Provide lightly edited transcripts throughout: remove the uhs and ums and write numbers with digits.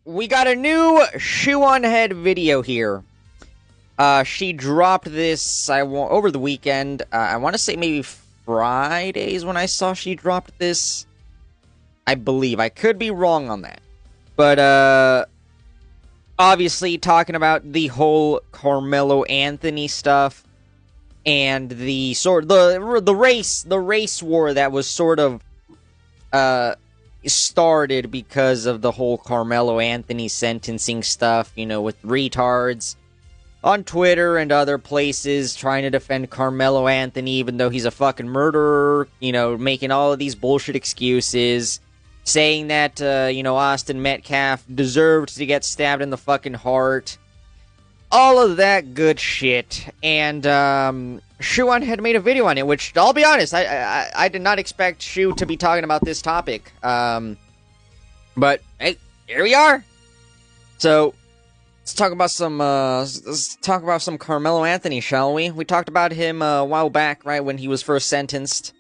we got a new Shoe on Head video here. She dropped this over the weekend. I want to say maybe Fridays when I saw she dropped this. I believe. I could be wrong on that. But, obviously talking about the whole Carmelo Anthony stuff and the race war that was sort of, started because of the whole Carmelo Anthony sentencing stuff, you know, with retards on Twitter and other places trying to defend Carmelo Anthony even though he's a fucking murderer, you know, making all of these bullshit excuses, saying that, you know, Austin Metcalf deserved to get stabbed in the fucking heart, all of that good shit, and, Shuan had made a video on it, which, I'll be honest, I did not expect Shu to be talking about this topic, but, hey, here we are! So, let's talk about some Carmelo Anthony, shall we? We talked about him a while back, right, when he was first sentenced.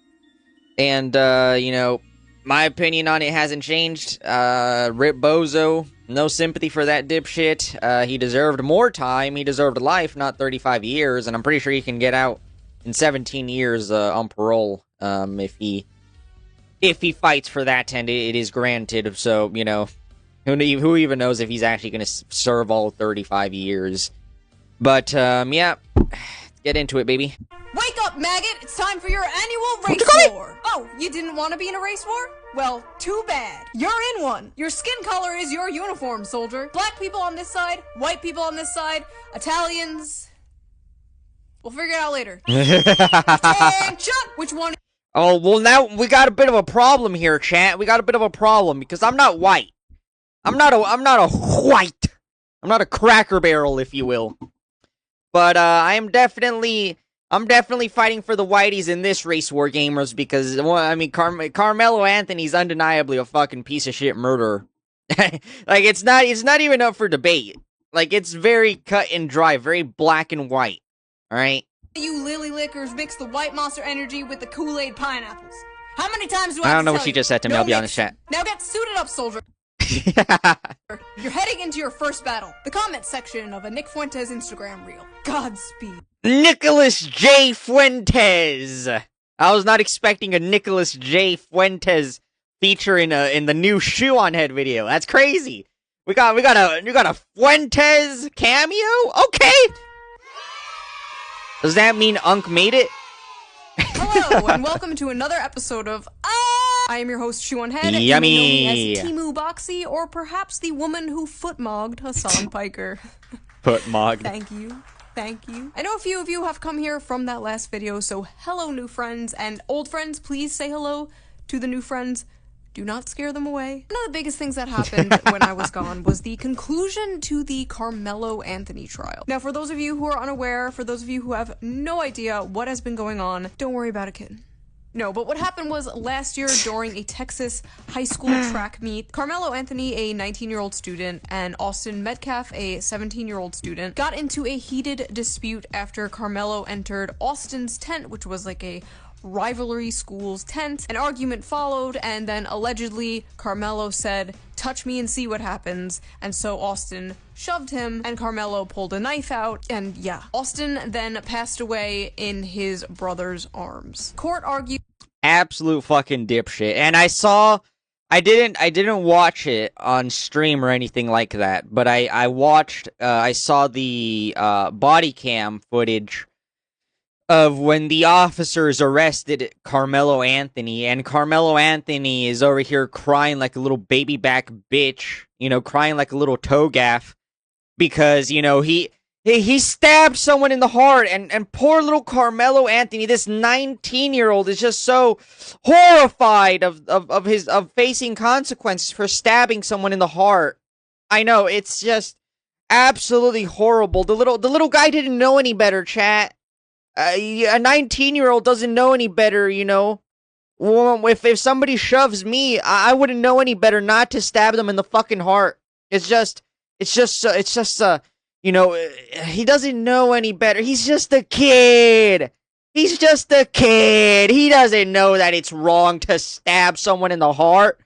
And, you know, my opinion on it hasn't changed. Rip Bozo, no sympathy for that dipshit. He deserved more time. He deserved life, not 35 years. And I'm pretty sure he can get out in 17 years on parole if he fights for that, and it is granted. So, you know, who even knows if he's actually going to serve all 35 years. But, yeah, let's get into it, baby. Wake up, maggot! It's time for your annual race war! Oh, you didn't want to be in a race war? Well, too bad. You're in one! Your skin color is your uniform, soldier. Black people on this side, white people on this side, Italians... We'll figure it out later. Attention! Which one? Oh, well, now we got a bit of a problem here, chat. We got a bit of a problem, because I'm not white. I'm not a white. I'm not a Cracker Barrel, if you will. But, I'm definitely fighting for the whiteys in this race war, gamers, because, well, I mean, Carmelo Anthony's undeniably a fucking piece of shit murderer. Like, it's not even up for debate. Like, it's very cut and dry, very black and white. Alright? You lily lickers mix the white Monster Energy with the Kool-Aid pineapples. How many times do I have to tell you? I don't know what she just said to me, I'll be honest, chat. Now get suited up, soldier. You're heading into your first battle. The comment section of a Nick Fuentes Instagram reel. Godspeed. Nicholas J. Fuentes! I was not expecting a Nicholas J. Fuentes feature in the new Shoe on Head video. That's crazy. We got a Fuentes cameo? Okay! Does that mean Unk made it? Hello, and welcome to another episode of I am your host, Shoe on Head. Yummy! You may know me as Timu Boxy, or perhaps the woman who footmogged Hassan Piker. Footmogged. Thank you. Thank you. I know a few of you have come here from that last video, so hello, new friends, and old friends, please say hello to the new friends. Do not scare them away. One of the biggest things that happened when I was gone was the conclusion to the Carmelo Anthony trial. Now, for those of you who are unaware, for those of you who have no idea what has been going on, don't worry about it, kid. No, but what happened was last year during a Texas high school track meet, Carmelo Anthony, a 19-year-old student, and Austin Metcalf, a 17-year-old student, got into a heated dispute after Carmelo entered Austin's tent, which was like a rivalry school's tent. An argument followed, and then allegedly Carmelo said, "Touch me and see what happens," and so Austin shoved him, and Carmelo pulled a knife out, and yeah. Austin then passed away in his brother's arms. Court argued... Absolute fucking dipshit. And I didn't watch it on stream or anything like that, but I saw the body cam footage of when the officers arrested Carmelo Anthony, and Carmelo Anthony is over here crying like a little baby back bitch, you know, crying like a little toe gaff, because, you know, he stabbed someone in the heart, and poor little Carmelo Anthony, this 19-year-old, is just so horrified of facing consequences for stabbing someone in the heart. I know, it's just absolutely horrible. The little guy didn't know any better, chat. A 19-year-old doesn't know any better, you know. Well, if somebody shoves me, I wouldn't know any better not to stab them in the fucking heart. It's just, you know, he doesn't know any better. He's just a kid. He's just a kid. He doesn't know that it's wrong to stab someone in the heart.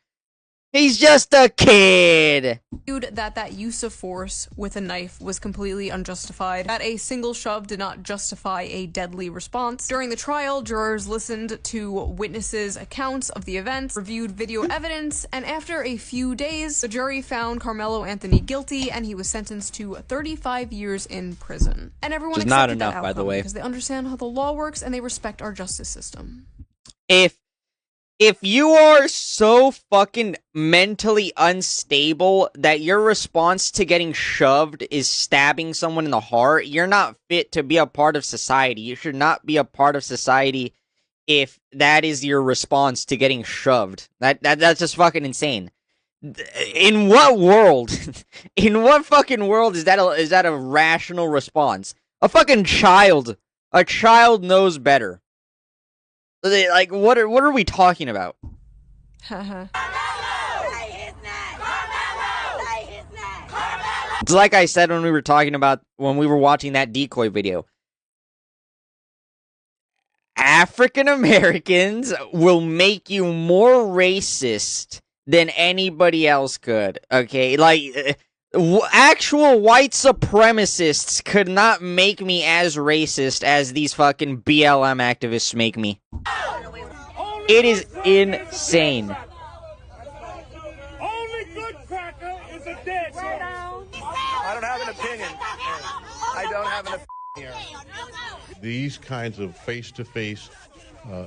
He's just a kid. That use of force with a knife was completely unjustified, that a single shove did not justify a deadly response. During the trial, jurors listened to witnesses' accounts of the events, reviewed video evidence, and after a few days, the jury found Carmelo Anthony guilty, and he was sentenced to 35 years in prison. And everyone accepted that outcome, by the way, because they understand how the law works and they respect our justice system. If you are so fucking mentally unstable that your response to getting shoved is stabbing someone in the heart, you're not fit to be a part of society. You should not be a part of society if that is your response to getting shoved. That's just fucking insane. In what world? In what fucking world is that a rational response? A fucking child. A child knows better. Like, what are we talking about? It's like I said when we were watching that decoy video. African Americans will make you more racist than anybody else could. Okay, like actual white supremacists could not make me as racist as these fucking BLM activists make me. It is insane. Only good cracker is a dead one. I don't have an opinion. I don't have an opinion here. These kinds of face-to-face,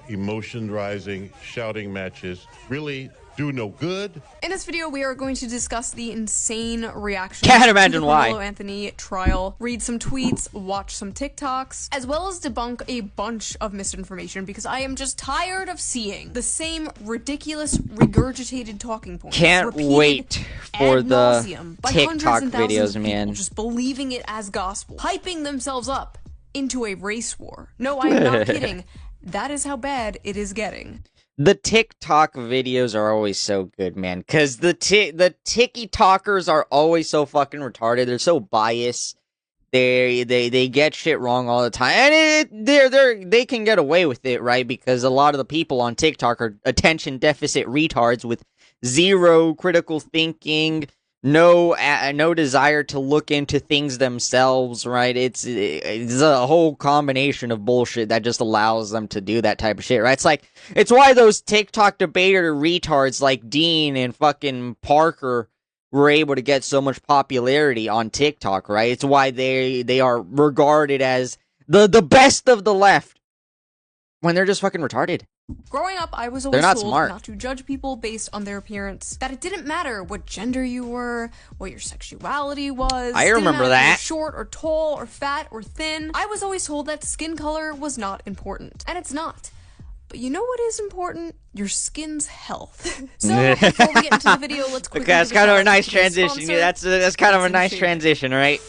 emotion-rising, shouting matches really do no good. In this video, we are going to discuss the insane reaction Can't imagine to the why. Carmelo Anthony trial, read some tweets, watch some TikToks, as well as debunk a bunch of misinformation because I am just tired of seeing the same ridiculous regurgitated talking points. Can't wait for the TikTok videos, man. Just believing it as gospel, hyping themselves up into a race war. No, I am not kidding. That is how bad it is getting. The TikTok videos are always so good, man, because the TikTokers are always so fucking retarded. They're so biased. They get shit wrong all the time, and they can get away with it, right? Because a lot of the people on TikTok are attention deficit retards with zero critical thinking, no desire to look into things themselves, right? It's a whole combination of bullshit that just allows them to do that type of shit, right? It's why those TikTok debater retards like Dean and fucking Parker were able to get so much popularity on TikTok, right? It's why they are regarded as the best of the left when they're just fucking retarded. Growing up, I was always told not to judge people based on their appearance. That it didn't matter what gender you were, what your sexuality was. I remember that. If you were short or tall or fat or thin. I was always told that skin color was not important. And it's not. But you know what is important? Your skin's health. So, before we get into the video, let's quickly... Okay, that's kind of a nice transition. That's kind of a nice transition, right?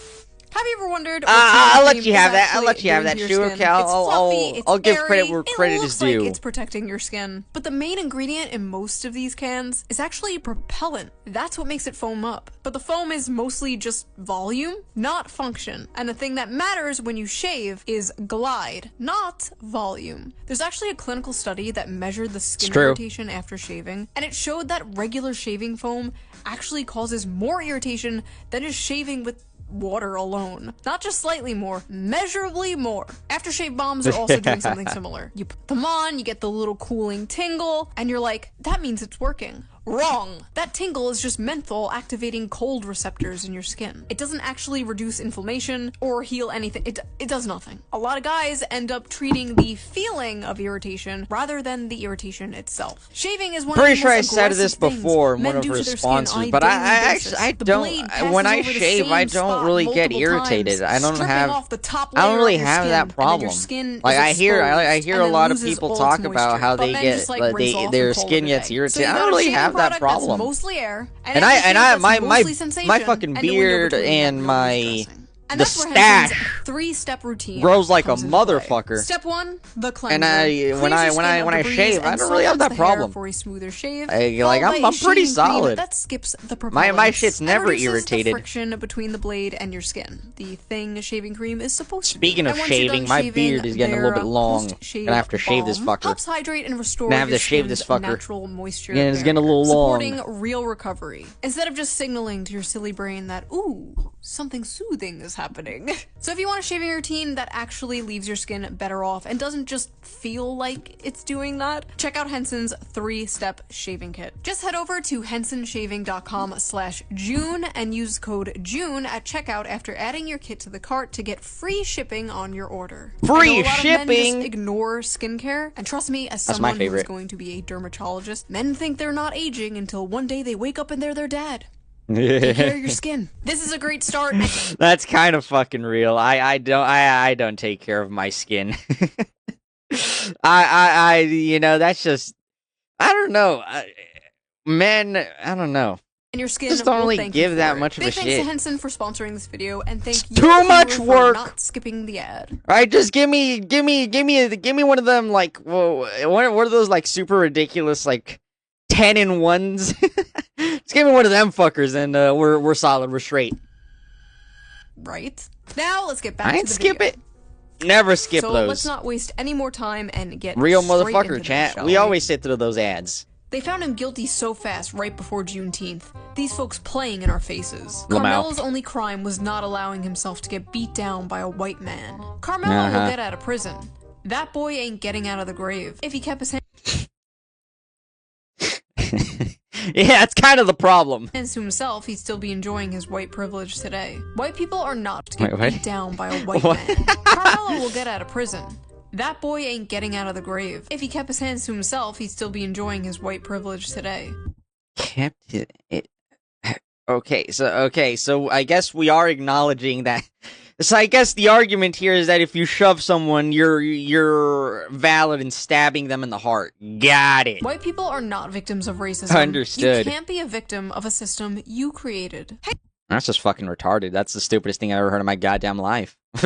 Have you ever wondered? I'll let you have that. I'll let you have that. Sure, okay. I'll give credit where credit is due. Like it's protecting your skin, but the main ingredient in most of these cans is actually propellant. That's what makes it foam up. But the foam is mostly just volume, not function. And the thing that matters when you shave is glide, not volume. There's actually a clinical study that measured the skin irritation after shaving, and it showed that regular shaving foam actually causes more irritation than just shaving with water alone. Not just slightly more, measurably more. Aftershave bombs are also doing something similar. You put them on, you get the little cooling tingle, and you're like, that means it's working. Wrong! That tingle is just menthol activating cold receptors in your skin. It doesn't actually reduce inflammation or heal anything. It does nothing. A lot of guys end up treating the feeling of irritation rather than the irritation itself. Shaving is one of the most aggressive things men do to their skin on a daily basis. Pretty sure I said this before in one of her sponsors, but I don't. When I shave, I don't really get irritated. I don't really have that problem. Like I hear a lot of people talk about how they get their skin gets irritated. I don't really have that problem. Mostly air, my fucking beard and my And the that's where Henson's stash 3-step routine grows like a comes into play. motherfucker. Step 1, the cleanser. And when I shave, I don't really have that problem. For a smoother shave. Like I'm pretty solid. That skips the propellants. My shit's never and irritated. The friction between the blade and your skin. The thing shaving cream is supposed to be. Speaking of shaving, my beard is getting a little bit long. Gonna have to shave this fucker. Helps hydrate and restore Gonna have to your shave this skin's fucker. natural moisture. Yeah, it's getting a little long. Supporting real recovery. Instead of just signaling to your silly brain that, ooh, something soothing is happening. So if you want a shaving routine that actually leaves your skin better off and doesn't just feel like it's doing that, check out Henson's 3-step shaving kit. Just head over to hensonshaving.com/June and use code JUNE at checkout after adding your kit to the cart to get free shipping on your order. Free I know a lot shipping? of men just ignore skincare, and trust me, as someone who is going to be a dermatologist, men think they're not aging until one day they wake up and they're their dad. Take care of your skin. This is a great start. That's kind of fucking real. I don't take care of my skin. You know, that's just, I don't know. Men, I don't know. And your skin Just don't will really thank give you that for much it. of a Big thanks to shit. Henson for sponsoring this video, and thank you Too much for work. not skipping the ad. Right, just give me one of them, like, whoa, what are those, like, super ridiculous, like, 10-in-1s? Just give me one of them fuckers, and we're solid, we're straight. Right. Now let's get back I to ain't the skip video. it. Never skip So those. let's not waste any more time and get Real straight motherfucker, into chat. this, shall We always sit through those ads. They found him guilty so fast right before Juneteenth. These folks playing in our faces. Lamau. Carmelo's only crime was not allowing himself to get beat down by a white man. Carmelo will get out of prison. That boy ain't getting out of the grave. If he kept his Yeah, that's kind of the problem. hands to himself, he'd still be enjoying his white privilege today. White people are not to get Wait, beat down by a white What? man. Carmelo will get out of prison. That boy ain't getting out of the grave. If he kept his hands to himself, he'd still be enjoying his white privilege today. Kept it. Okay, so I guess we are acknowledging that. So I guess the argument here is that if you shove someone, you're valid in stabbing them in the heart. Got it. White people are not victims of racism. Understood. You can't be a victim of a system you created. Hey, That's just fucking retarded. That's the stupidest thing I ever heard in my goddamn life. a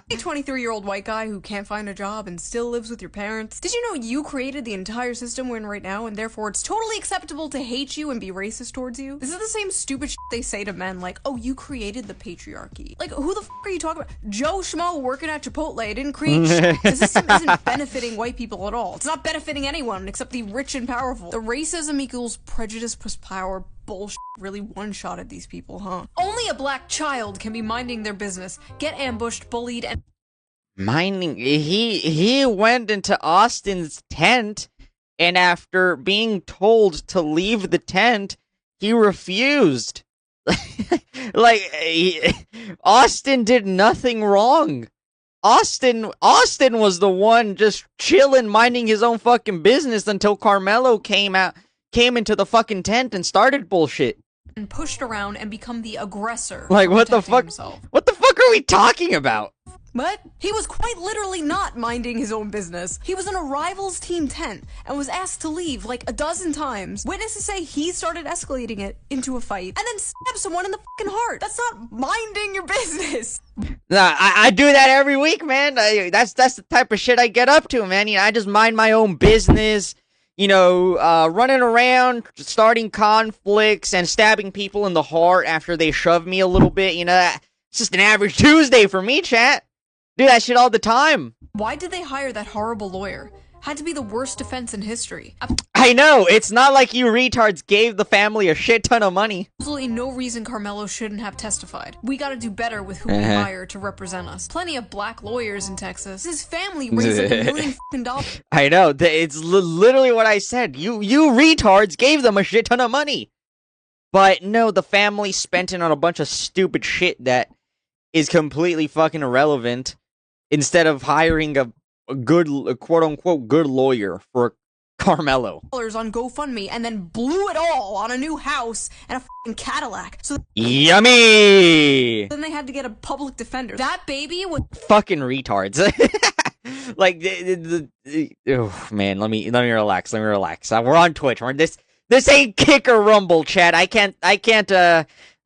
23-year-old white guy who can't find a job and still lives with your parents. Did you know you created the entire system we're in right now, and therefore it's totally acceptable to hate you and be racist towards you? This is the same stupid shit they say to men, like, oh, you created the patriarchy. Like, who the f are you talking about? Joe Schmo working at Chipotle didn't create shit. The system isn't benefiting white people at all. It's not benefiting anyone except the rich and powerful. The racism equals prejudice plus power bullshit really one-shotted these people, huh? Only a black child can be minding their business, get ambushed, bullied, and Mining. He went into Austin's tent, and after being told to leave the tent, he refused. Austin did nothing wrong. Austin was the one just chilling, minding his own fucking business until Carmelo came into the fucking tent and started bullshit. and pushed around and become the aggressor. Like, what the protecting fuck? himself. What the fuck are we talking about? But he was quite literally not minding his own business. He was in a rival's team tent and was asked to leave like a dozen times. Witnesses say he started escalating it into a fight and then stabbed someone in the fucking heart. That's not minding your business. Nah, I do that every week, man. That's the type of shit I get up to, man. You know, I just mind my own business. You know, running around, starting conflicts, and stabbing people in the heart after they shove me a little bit. You know, it's just an average Tuesday for me, chat. Do that shit all the time. Why did they hire that horrible lawyer? Had to be the worst defense in history. I know, it's not like you retards gave the family a shit ton of money. Absolutely no reason Carmelo shouldn't have testified. We gotta do better with who we hire to represent us. Plenty of black lawyers in Texas. His family raised like $1 million. I know, it's literally what I said. You retards gave them a shit ton of money. But no, the family spent it on a bunch of stupid shit that is completely fucking irrelevant, instead of hiring a good, quote-unquote, good lawyer for Carmelo. On GoFundMe and then blew it all on a new house and a fucking Cadillac. So Yummy! then they had to get a public defender. That baby was Fucking retards. Like, oh, man, let me relax, We're on Twitch. This ain't Kick or Rumble, chat. I can't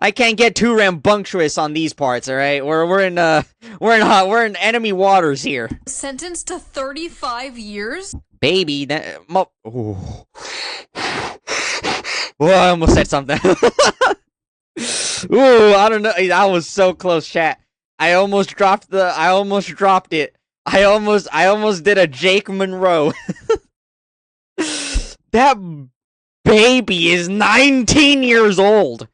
I can't get too rambunctious on these parts, all right? We're in enemy waters here. Sentenced to 35 years? Baby, ooh. Whoa, I almost said something. Ooh, I don't know. That was so close, chat. I almost dropped it. I almost did a Jake Monroe. That baby is 19 years old.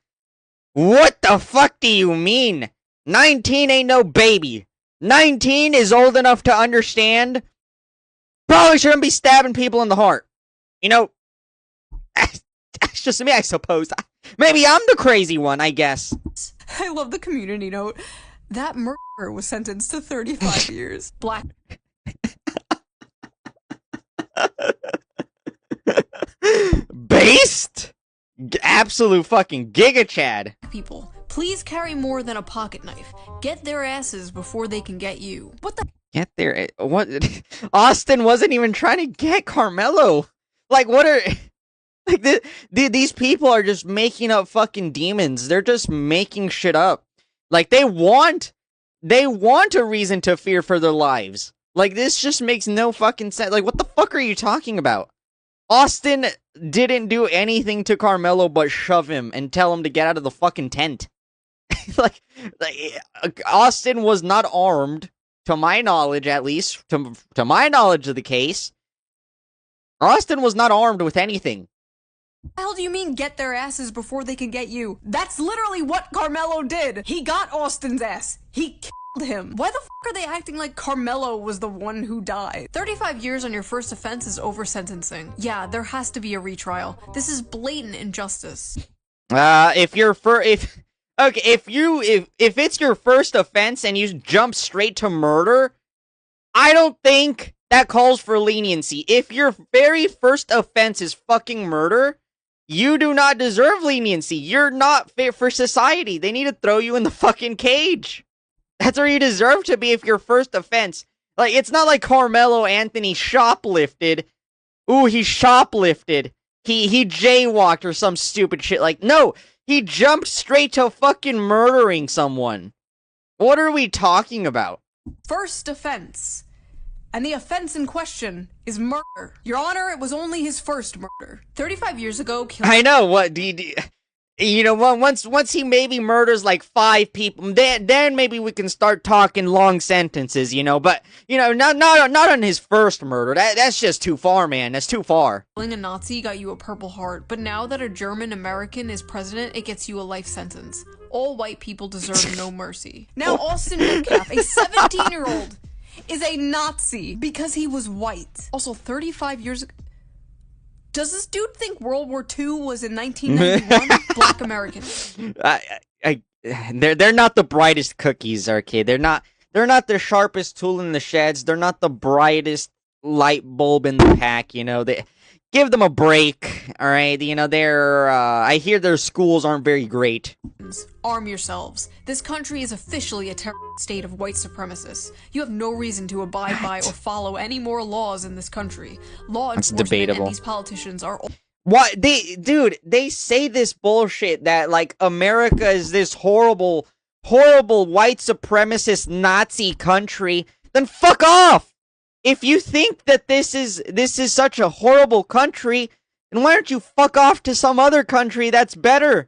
What the fuck do you mean? 19 ain't no baby. 19 is old enough to understand. Probably shouldn't be stabbing people in the heart. You know, that's just me, I suppose. Maybe I'm the crazy one, I guess. I love the community note. That murderer was sentenced to 35 years. Black Based? Absolute fucking Giga Chad. people, please carry more than a pocket knife. Get their asses before they can get you. What the? Get there. What? Austin wasn't even trying to get Carmelo. Like, what are... Like, these people are just making up fucking demons. They're just making shit up. Like, they want a reason to fear for their lives. Like, this just makes no fucking sense. Like, what the fuck are you talking about? Austin didn't do anything to Carmelo but shove him and tell him to get out of the fucking tent. like, Austin was not armed, to my knowledge, at least, to my knowledge of the case. Austin was not armed with anything. What the hell do you mean get their asses before they can get you? That's literally what Carmelo did. He got Austin's ass. He killed him. Why the fuck are they acting like Carmelo was the one who died? 35 years on your first offense is over sentencing. Yeah, there has to be a retrial. This is blatant injustice. If it's your first offense and you jump straight to murder, I don't think that calls for leniency. If your very first offense is fucking murder, you do not deserve leniency. You're not fit for society. They need to throw you in the fucking cage. That's where you deserve to be if your first offense. Like, it's not like Carmelo Anthony shoplifted. Ooh, he shoplifted. He jaywalked or some stupid shit. Like, no, he jumped straight to fucking murdering someone. What are we talking about? First offense. And the offense in question is murder. Your Honor, it was only his first murder. 35 years ago, I know, what, you know, once he maybe murders like 5 people, then maybe we can start talking long sentences, you know, but, you know, not on his first murder. That's just too far, man. That's too far. Killing a Nazi got you a Purple Heart, but now that a German American is president, it gets you a life sentence. All white people deserve no mercy. Now Austin Metcalf, a 17-year-old, is a Nazi because he was white. Also, 35 years ago. Does this dude think World War II was in 1991? Black Americans. They're not the brightest cookies, okay? They're not the sharpest tool in the sheds. They're not the brightest light bulb in the pack, you know. They give them a break, all right? You know, I hear their schools aren't very great. Arm yourselves. This country is officially a terrorist state of white supremacists. You have no reason to abide by or follow any more laws in this country. Law enforcement debatable. and these politicians are... What? They say this bullshit that, like, America is this horrible white supremacist Nazi country. Then fuck off! If you think that this is such a horrible country, then why don't you fuck off to some other country that's better?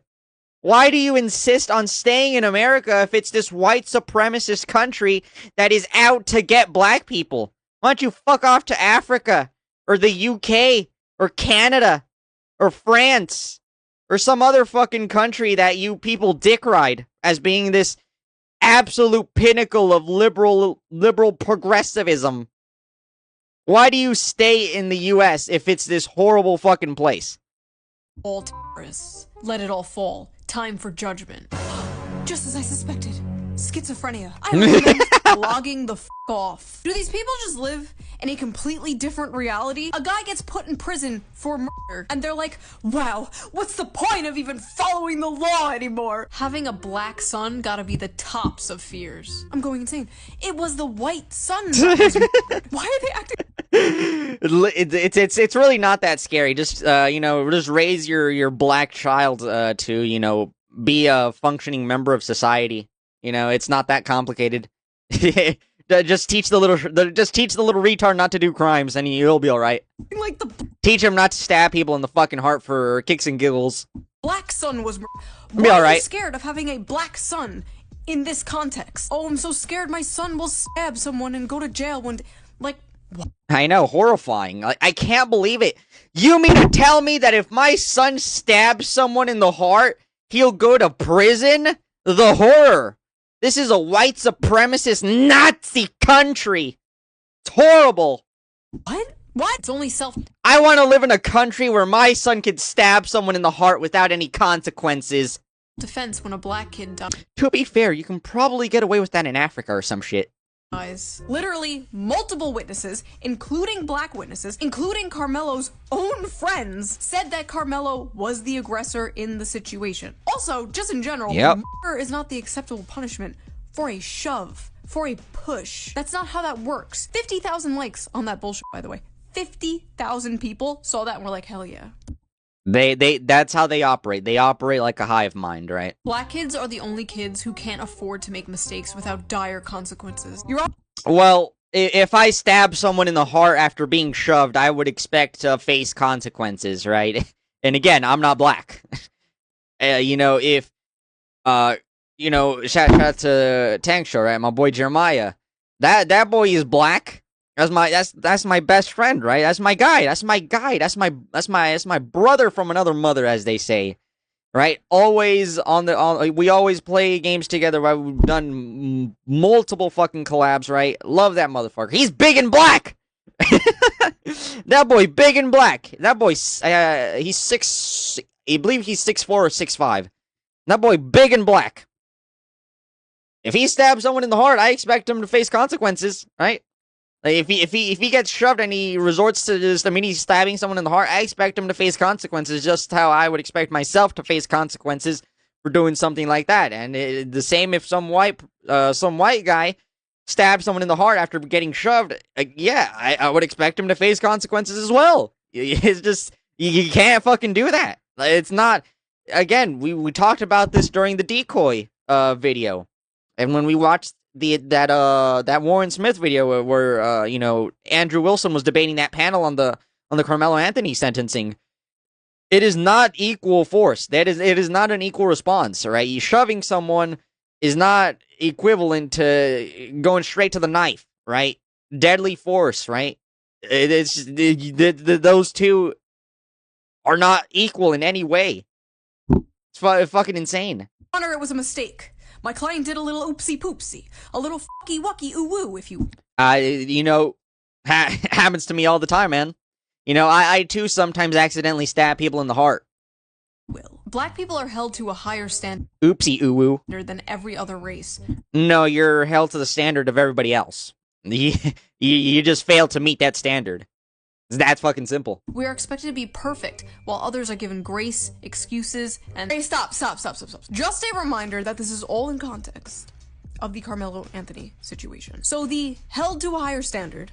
Why do you insist on staying in America if it's this white supremacist country that is out to get black people? Why don't you fuck off to Africa, or the UK, or Canada, or France, or some other fucking country that you people dick ride as being this absolute pinnacle of liberal progressivism? Why do you stay in the US if it's this horrible fucking place? All terrorists. Let it all fall. Time for judgment. Just as I suspected. Schizophrenia. I recommend logging the f*** off. Do these people just live in a completely different reality? A guy gets put in prison for murder, and they're like, wow, what's the point of even following the law anymore? Having a black son gotta be the tops of fears. I'm going insane. It was the white son that was murdered. Why are they acting... It's really not that scary. Just you know, just raise your black child to, you know, be a functioning member of society. You know, it's not that complicated. Just teach the little retard not to do crimes, and you'll be all right. Like the Teach him not to stab people in the fucking heart for kicks and giggles. black son was. Be Why all are right. you scared of having a black son in this context? Oh, I'm so scared my son will stab someone and go to jail one day. Like, what? I know, horrifying. Like, I can't believe it. You mean to tell me that if my son stabs someone in the heart, he'll go to prison? The horror. This is a white supremacist Nazi country. It's horrible. What? What? It's only self. I want to live in a country where my son could stab someone in the heart without any consequences. Defense when a black kid To be fair, you can probably get away with that in Africa or some shit. dies. Literally, multiple witnesses, including black witnesses, including Carmelo's own friends, said that Carmelo was the aggressor in the situation. Also, just in general, Yep. murder is not the acceptable punishment for a shove, for a push. That's not how that works. 50,000 likes on that bullshit, by the way. 50,000 people saw that and were like, hell yeah. That's how they operate. They operate like a hive mind, right? Black kids are the only kids who can't afford to make mistakes without dire consequences. You're Well, if I stab someone in the heart after being shoved, I would expect to face consequences, right? And again, I'm not black. Shout out to Tank Show, right? My boy Jeremiah. That boy is black. That's my best friend, right? That's my guy. That's my brother from another mother, as they say, right? Always we always play games together. Right? We've done multiple fucking collabs, right? Love that motherfucker. He's big and black. That boy, big and black. That boy, he's 6. I believe he's 6'4" or 6'5". That boy, big and black. If he stabs someone in the heart, I expect him to face consequences, right? Like if he gets shoved and he resorts to just immediately stabbing someone in the heart, I expect him to face consequences, just how I would expect myself to face consequences for doing something like that. And the same if some white guy stabs someone in the heart after getting shoved, I would expect him to face consequences as well. It's just you can't fucking do that. It's not. Again, we talked about this during the decoy video, and when we watched that Warren Smith video where Andrew Wilson was debating that panel on the Carmelo Anthony sentencing. It is not equal force. It is not an equal response, right? Shoving someone is not equivalent to going straight to the knife, right? Deadly force, right? Those two are not equal in any way. It's fucking insane. Honor, it was a mistake. My client did a little oopsie poopsie, a little fucky wucky ooh woo, if you. Happens to me all the time, man. I too sometimes accidentally stab people in the heart. will. Black people are held to a higher standard Oopsie ooh woo. than every other race. No, you're held to the standard of everybody else. You just failed to meet that standard. That's fucking simple. We are expected to be perfect, while others are given grace, excuses, and— Hey, stop. Just a reminder that this is all in context of the Carmelo Anthony situation. So the held to a higher standard,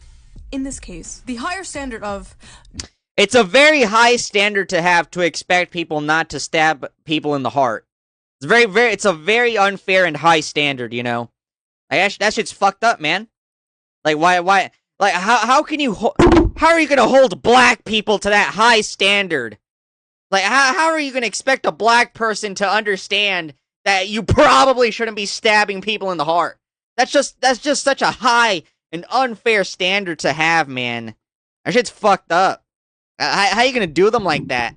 in this case, the higher standard of— It's a very high standard to have to expect people not to stab people in the heart. It's a very unfair and high standard, Like, that shit's fucked up, man. Like, why, like, how are you gonna hold black people to that high standard? Like, how are you gonna expect a black person to understand that you probably shouldn't be stabbing people in the heart? That's just such a high and unfair standard to have, man. That shit's fucked up. How are you gonna do them like that?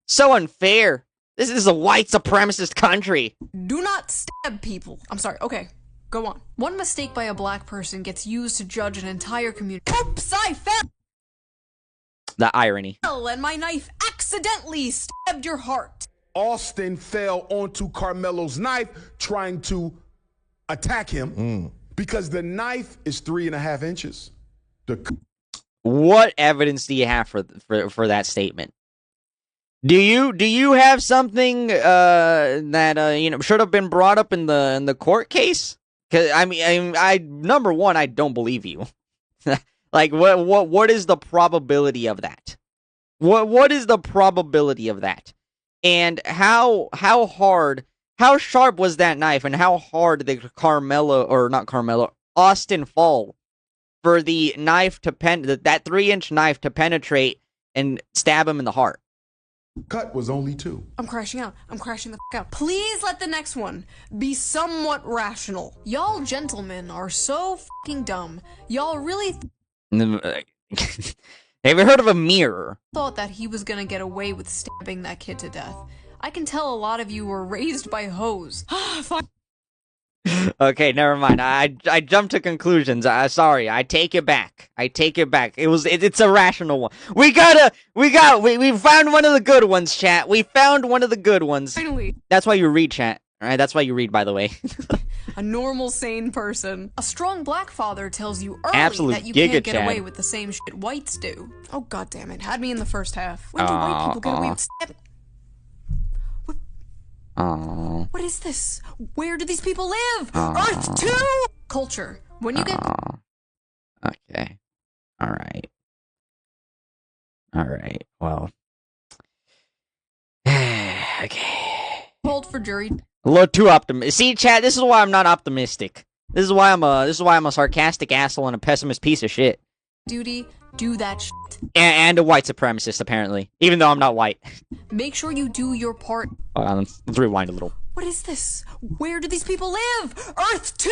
So unfair. This is a white supremacist country. do not stab people. I'm sorry, okay. Go on. One mistake by a black person gets used to judge an entire community. Oops, I fell! The irony. And my knife accidentally stabbed your heart. Austin fell onto Carmelo's knife trying to attack him because the knife is 3.5 inches. What evidence do you have for that statement? Do you have something that should have been brought up in the court case? Because I number one, I don't believe you. Like, what is the probability of that? What is the probability of that? And how sharp was that knife, and how hard did Austin fall for the knife to that 3-inch knife to penetrate and stab him in the heart? Cut was only 2. I'm crashing out. I'm crashing the f out. Please let the next one be somewhat rational. Y'all gentlemen are so fucking dumb. Y'all really Have you heard of a mirror? thought that he was gonna get away with stabbing that kid to death. I can tell a lot of you were raised by hoes. Fuck. Okay, never mind. I jumped to conclusions. Sorry. I take it back. It's a rational one. We found one of the good ones, chat. We found one of the good ones. Finally. That's why you read, chat. Alright, that's why you read, by the way. A normal, sane person. A strong black father tells you early Absolute that you giga can't get Chad. away with the same shit whites do. Oh, goddammit. Had me in the first half. When do white people get away with stabbing? Aww. What is this? Where do these people live? Earth 2! Culture. When you get Okay. Alright. Well. Okay. called for jury A little too optimistic. See, chat, this is why I'm not optimistic. This is why I'm a sarcastic asshole and a pessimist piece of shit. duty, do that shit. And a white supremacist, apparently. Even though I'm not white. Make sure you do your part. Let's rewind a little. What is this? Where do these people live? Earth 2!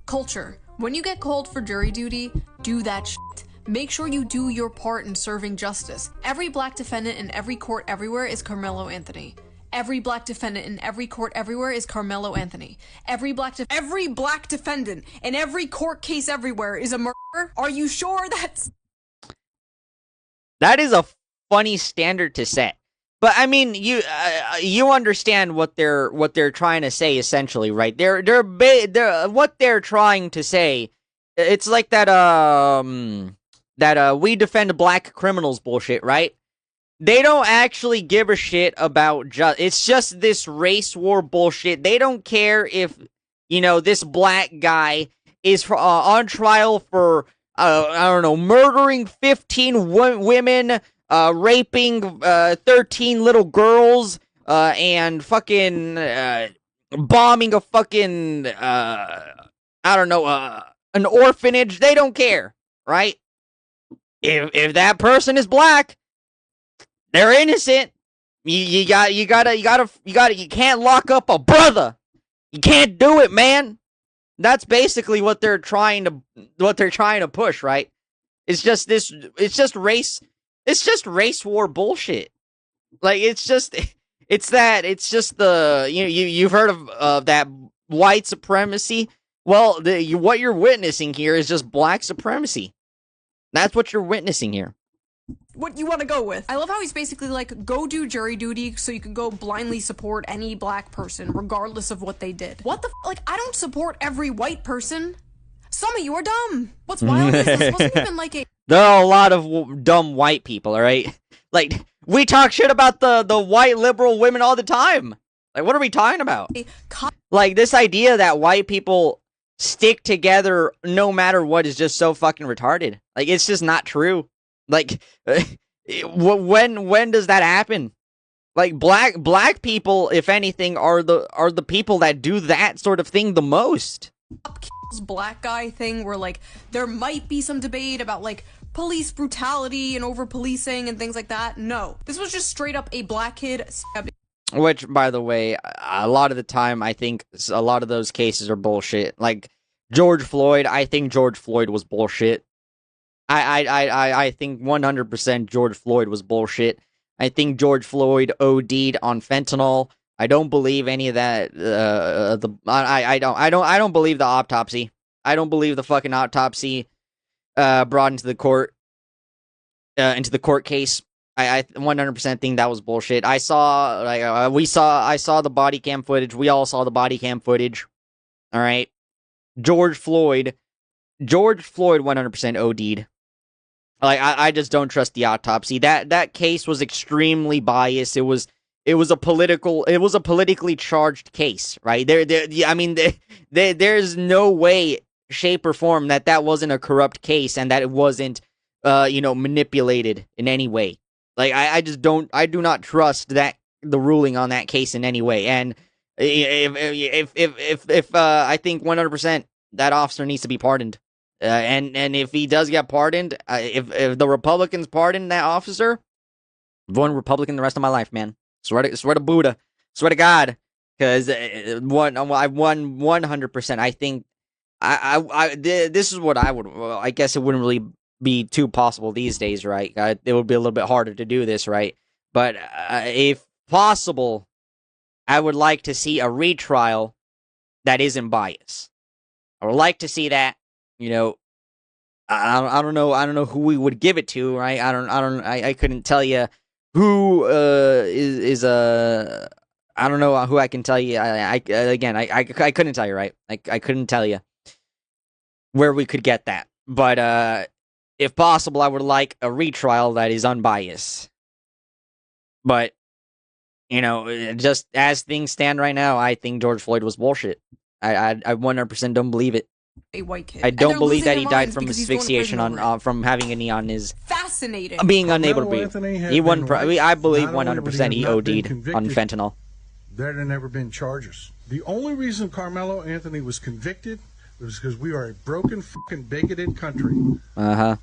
Culture. When you get called for jury duty, do that shit. Make sure you do your part in serving justice. Every black defendant in every court everywhere is Carmelo Anthony. Every black defendant in every court everywhere is Carmelo Anthony. Every black defendant in every court case everywhere is a murderer? Are you sure that's... That is a funny standard to set. But I mean, you understand what they're trying to say essentially, right? They're what they're trying to say. It's like that we defend black criminals bullshit, right? They don't actually give a shit about it's just this race war bullshit. They don't care if, this black guy is on trial for I don't know, murdering 15 women, raping 13 little girls, and fucking bombing a fucking an orphanage. They don't care, right? If that person is black, they're innocent. You can't lock up a brother. You can't do it, man. That's basically what they're trying to push, right? It's just race war bullshit. Like you've heard of that white supremacy. Well, what you're witnessing here is just black supremacy. That's what you're witnessing here. What you want to go with? I love how he's basically like, go do jury duty so you can go blindly support any black person regardless of what they did. What the like, I don't support every white person. Some of you are dumb. What's wild is this wasn't even like a... There are a lot of dumb white people, alright? Like, we talk shit about the white liberal women all the time. Like, what are we talking about? Like, this idea that white people stick together no matter what is just so fucking retarded. Like, it's just not true. Like, when does that happen? Like, black people, if anything, are the people that do that sort of thing the most. Black guy thing where, like, there might be some debate about, like, police brutality and over-policing and things like that. No. This was just straight up a black kid stabbed. Which, by the way, a lot of the time, I think a lot of those cases are bullshit. Like, George Floyd, I think George Floyd was bullshit. I think 100% George Floyd was bullshit. I think George Floyd OD'd on fentanyl. I don't believe any of that. I don't believe the autopsy. I don't believe the fucking autopsy brought into the court case. I 100% think that was bullshit. I saw the body cam footage. We all saw the body cam footage. All right, George Floyd 100% OD'd. Like, I just don't trust the autopsy. That case was extremely biased. It was a politically charged case, right? There's no way, shape, or form that wasn't a corrupt case and that it wasn't, manipulated in any way. Like, I do not trust that the ruling on that case in any way. And if I think 100% that officer needs to be pardoned. And if he does get pardoned, if the Republicans pardon that officer, I'm going Republican the rest of my life, man. Swear to Buddha, swear to God, because I won 100%. I think this is what I would. Well, I guess it wouldn't really be too possible these days, right? It would be a little bit harder to do this, right? But if possible, I would like to see a retrial that isn't biased. I would like to see that. You know, I don't know who we would give it to, right? I couldn't tell you who is I don't know who I can tell you. I couldn't tell you, right? I couldn't tell you where we could get that. But if possible, I would like a retrial that is unbiased. But you know, just as things stand right now, I think George Floyd was bullshit. I 100% don't believe it. A white kid. I don't believe that he died from asphyxiation from having a knee on his. Fascinating. Being unable to breathe. He won. I believe 100% he OD'd on fentanyl. There had never been charges. The only reason Carmelo Anthony was convicted was because we are a broken, fucking bigoted country. And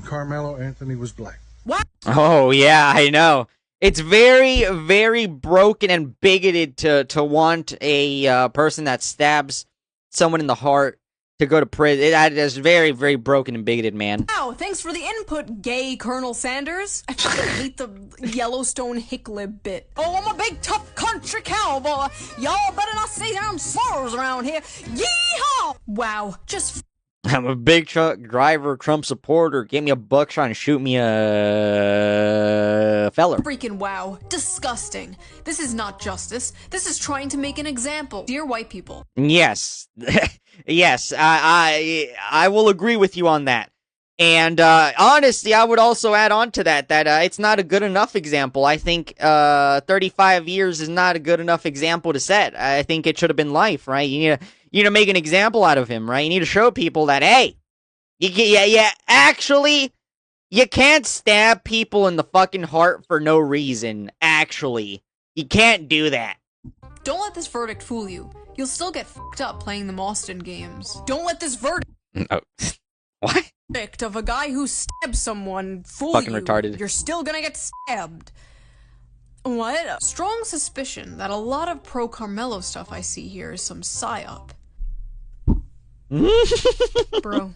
Carmelo Anthony was black. What? Oh yeah, I know. It's very, very broken and bigoted to want a person that stabs someone in the heart to go to prison. That is very, very broken and bigoted, man. Wow, thanks for the input, gay Colonel Sanders. I fucking hate the Yellowstone hicklib bit. Oh, I'm a big, tough country cowboy. Y'all better not say damn slurs around here. Yeehaw! Wow, just I'm a big truck driver, Trump supporter. Give me a buckshot and shoot me a feller. freaking wow. Disgusting. This is not justice. This is trying to make an example. Dear white people. Yes. Yes, I will agree with you on that. And honestly, I would also add on to that it's not a good enough example. I think 35 years is not a good enough example to set. I think it should have been life, right? You need to make an example out of him, right? You need to show people that, hey, actually, you can't stab people in the fucking heart for no reason. Actually, you can't do that. Don't let this verdict fool you. You'll still get fucked up playing them Austin games. Don't let this verdict What? of a guy who stabbed someone fool Fucking you. retarded. You're still gonna get stabbed. What? Strong suspicion that a lot of pro Carmelo stuff I see here is some psyop. Bro.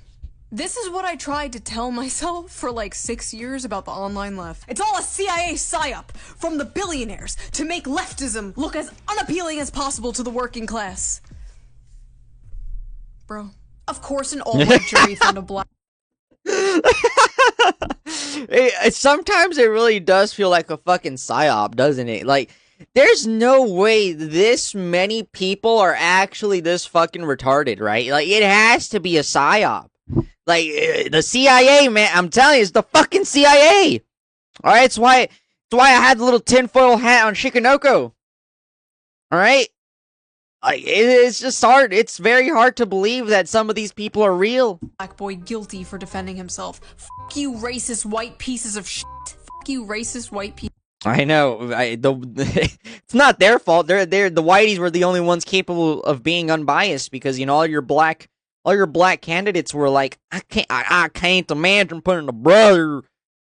This is what I tried to tell myself for like 6 years about the online left. It's all a CIA psyop from the billionaires to make leftism look as unappealing as possible to the working class. Bro. Of course an all-white jury found a black. Sometimes it really does feel like a fucking psyop, doesn't it? Like, there's no way this many people are actually this fucking retarded, right? Like, it has to be a psyop. Like, the CIA, man, I'm telling you, it's the fucking CIA. Alright, it's why I had the little tinfoil hat on Shikanoko. Alright? Like, it's just hard. It's very hard to believe that some of these people are real. Black boy guilty for defending himself. Fuck you, racist white pieces of shit. Fuck you, racist white people. I know. It's not their fault. The whiteys were the only ones capable of being unbiased because, you know, all your black candidates were like, I can't imagine putting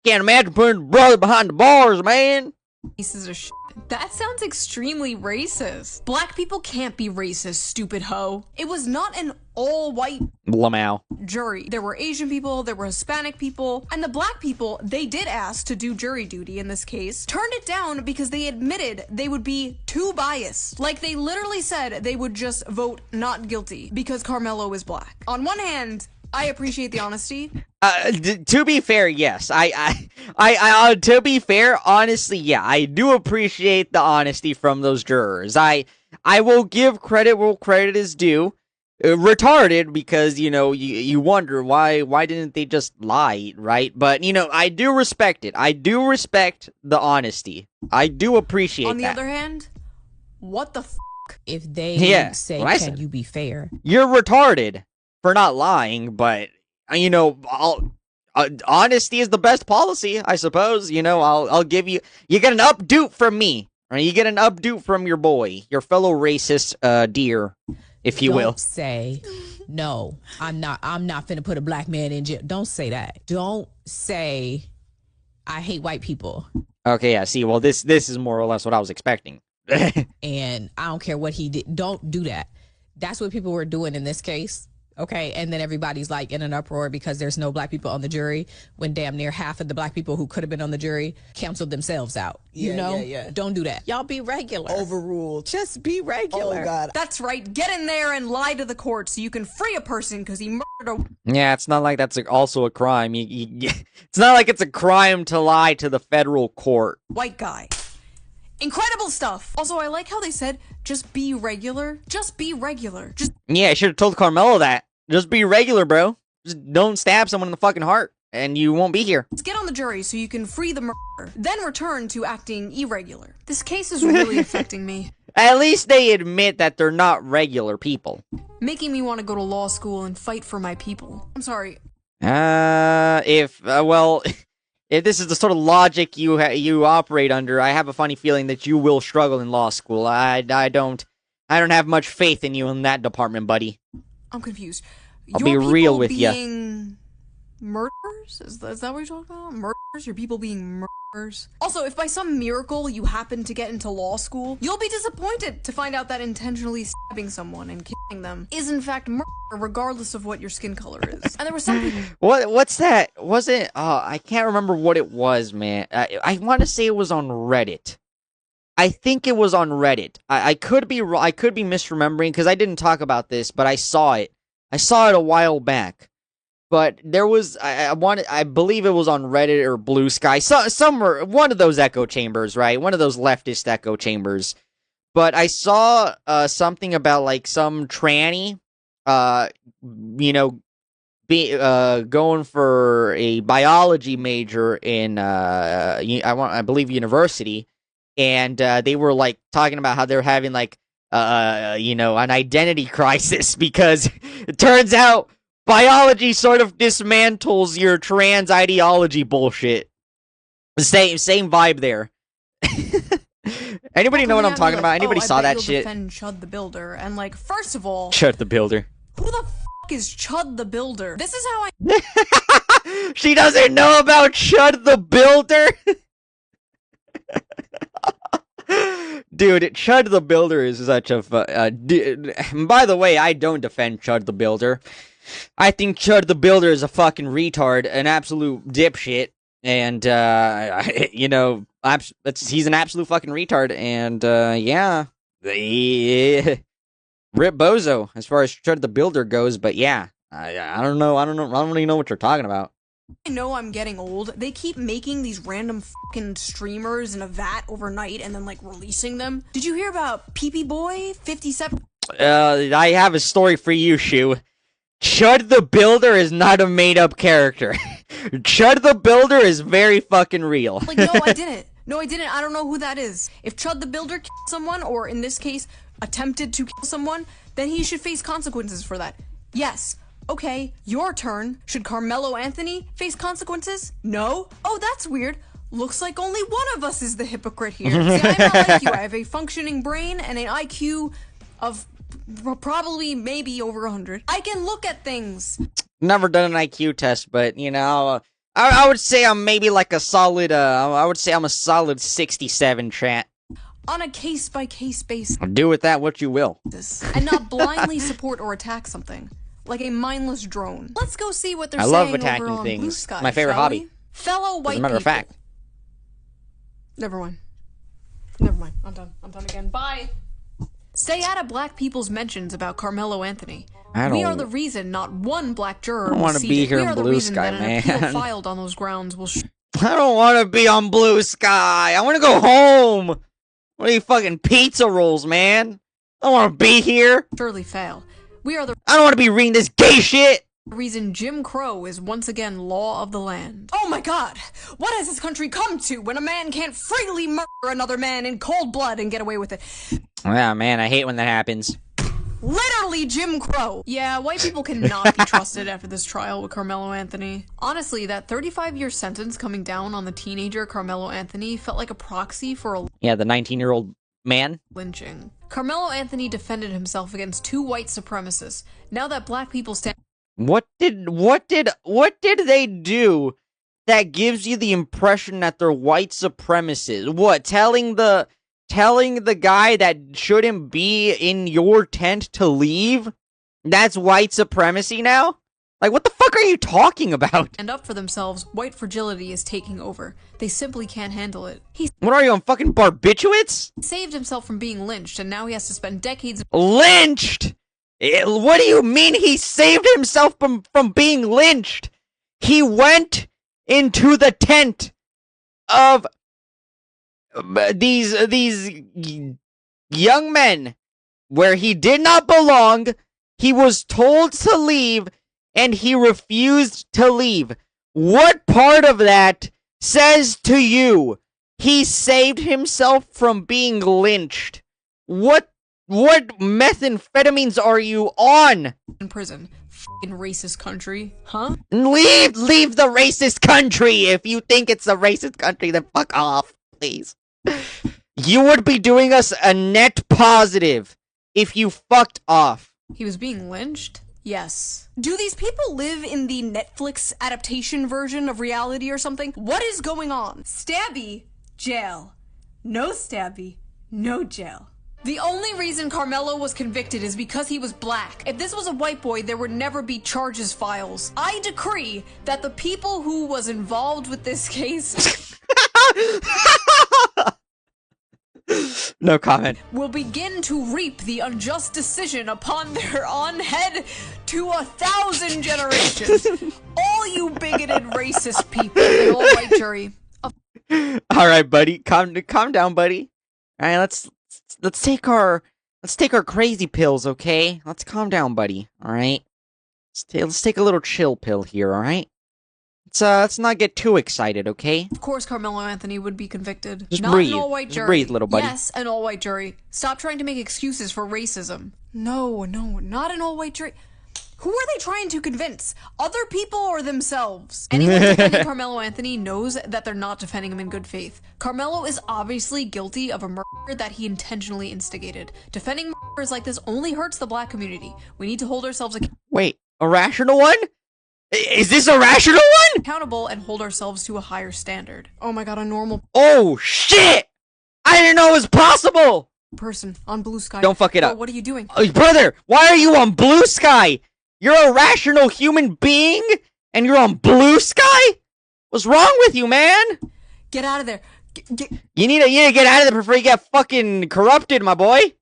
can't imagine putting a brother behind the bars, man. Pieces of shit. That sounds extremely racist. Black people can't be racist, stupid hoe. It was not an all-white Lamau jury. There were Asian people, there were Hispanic people, and the black people they did ask to do jury duty in this case turned it down because they admitted they would be too biased. Like, they literally said they would just vote not guilty because Carmelo is black. On one hand, I appreciate the honesty. To be fair, yes. To be fair, honestly, yeah, I do appreciate the honesty from those jurors. I will give credit where credit is due. Retarded because, you know, you wonder why didn't they just lie, right? But, you know, I do respect it. I do respect the honesty. I do appreciate that. On the other hand, what the f***? If they say, can you be fair? You're retarded for not lying, but, you know, honesty is the best policy, I suppose. You know, I'll give you get an updo from me You get an updo from your boy, your fellow racist deer, if you will. Don't say, no, I'm not finna put a black man in jail. Don't say that. Don't say, I hate white people. Okay, yeah, see, well, this is more or less what I was expecting. And I don't care what he did. Don't do that. That's what people were doing in this case. Okay, and then everybody's like in an uproar because there's no black people on the jury when damn near half of the black people who could have been on the jury canceled themselves out. You know? Yeah. Don't do that. Y'all be regular. Overruled. Just be regular. Oh, God. That's right. Get in there and lie to the court so you can free a person because he murdered a... Yeah, it's not like that's also a crime. It's not like it's a crime to lie to the federal court. white guy. Incredible stuff. Also, I like how they said, just be regular. Just be regular. Yeah, I should have told Carmelo that. Just be regular, bro. Just don't stab someone in the fucking heart, and you won't be here. Let's get on the jury so you can free the murderer. Then return to acting irregular. This case is really affecting me. At least they admit that they're not regular people. Making me want to go to law school and fight for my people. I'm sorry. Well, if this is the sort of logic you operate under, I have a funny feeling that you will struggle in law school. I don't have much faith in you in that department, buddy. I'm confused. I'll be real with you. Being murderers? Is that what you're talking about? Murderers? Your people being murderers? Also, if by some miracle you happen to get into law school, you'll be disappointed to find out that intentionally stabbing someone and killing them is in fact murder, regardless of what your skin color is. And there was something... What's that? Was it... I can't remember what it was, man. I want to say it was on Reddit. I think it was on Reddit. I could be misremembering because I didn't talk about this, but I saw it. I saw it a while back. But there was I believe it was on Reddit or Blue Sky, somewhere, one of those echo chambers, right? One of those leftist echo chambers. But I saw something about like some tranny, going for a biology major in I believe university. And they were like talking about how they're having like an identity crisis because it turns out biology sort of dismantles your trans ideology bullshit. Same vibe there. Anybody know what I'm talking about? Anybody saw that shit? Defend Chud the Builder, and like, first of all, Chud the Builder. Who the fuck is Chud the Builder? This is how I. She doesn't know about Chud the Builder. Dude, Chud the Builder is such a... by the way, I don't defend Chud the Builder. I think Chud the Builder is a fucking retard, an absolute dipshit, and, he's an absolute fucking retard, and, rip bozo, as far as Chud the Builder goes, but yeah, I don't really know what you're talking about. I know I'm getting old. They keep making these random fucking streamers in a vat overnight and then like releasing them. Did you hear about Pee Boy 57? I have a story for you, Shu. Chud the Builder is not a made-up character. Chud the Builder is very fucking real. Like, no, I didn't. I don't know who that is. If Chud the Builder killed someone, or in this case, attempted to kill someone, then he should face consequences for that. Yes. Okay, your turn. Should Carmelo Anthony face consequences? No? Oh, that's weird. Looks like only one of us is the hypocrite here. See, I'm not like you. I have a functioning brain and an IQ of probably maybe over 100. I can look at things. Never done an IQ test, but, I would say I'm maybe like a solid, I'm a solid 67, chat. On a case-by-case basis. Do with that what you will. And not blindly support or attack something. Like a mindless drone. Let's go see what they're saying over on Blue Sky. I love attacking things. My favorite hobby. Fellow white people. As a matter of fact. Never mind. I'm done again. Bye. Stay out of black people's mentions about Carmelo Anthony. We are the reason not one black juror want to be here in Blue Sky, man. An appeal filed on those grounds will I don't want to be on Blue Sky. I want to go home. What are you fucking pizza rolls, man? I don't want to be here. Surely fail. I don't want to be reading this gay shit. The reason Jim Crow is once again law of the land. Oh my god! What has this country come to when a man can't freely murder another man in cold blood and get away with it? Yeah, man, I hate when that happens. Literally Jim Crow! Yeah, white people cannot be trusted after this trial with Carmelo Anthony. Honestly, that 35-year sentence coming down on the teenager Carmelo Anthony felt like a proxy for a Yeah, the 19-year-old man. Lynching. Carmelo Anthony defended himself against 2 white supremacists. Now that black people stand... What did they do that gives you the impression that they're white supremacists? What, telling the guy that shouldn't be in your tent to leave? That's white supremacy now? Like, what the fuck are you talking about? Stand up for themselves, white fragility is taking over. They simply can't handle it. He What are you, on fucking barbiturates? saved himself from being lynched, and now he has to spend decades... Lynched? What do you mean he saved himself from being lynched? He went into the tent of these young men where he did not belong. He was told to leave, and he refused to leave. What part of that says to you he saved himself from being lynched? What methamphetamines are you on? in prison. F***ing racist country. Huh? Leave the racist country. If you think it's a racist country, then fuck off, please. You would be doing us a net positive if you fucked off. He was being lynched? Yes. Do these people live in the Netflix adaptation version of reality or something? What is going on? Stabby, jail. No stabby, no jail. The only reason Carmelo was convicted is because he was black. If this was a white boy, there would never be charges files. I decree that the people who was involved with this case No comment. will begin to reap the unjust decision upon their own head to 1,000 generations. All you bigoted racist people, an all-white jury. All right, buddy. Calm down, buddy. All right, let's take our crazy pills, okay? Let's calm down, buddy. All right. Let's take a little chill pill here, all right? Let's not get too excited, okay? Of course Carmelo Anthony would be convicted. Just Not breathe. an all-white Just jury. breathe, little buddy. Yes, an all-white jury. Stop trying to make excuses for racism. No, not an all-white jury. Who are they trying to convince? Other people or themselves? Anyone defending Carmelo Anthony knows that they're not defending him in good faith. Carmelo is obviously guilty of a murder that he intentionally instigated. Defending murders like this only hurts the black community. We need to hold ourselves Wait, a rational one? Is this a rational one? accountable and hold ourselves to a higher standard. Oh my god, a normal Oh, shit! I didn't know it was possible! person on Blue Sky. Don't fuck it Bro, up. what are you doing? Brother, why are you on Blue Sky? You're a rational human being, and you're on Blue Sky? What's wrong with you, man? Get out of there. You need to get out of there before you get fucking corrupted, my boy.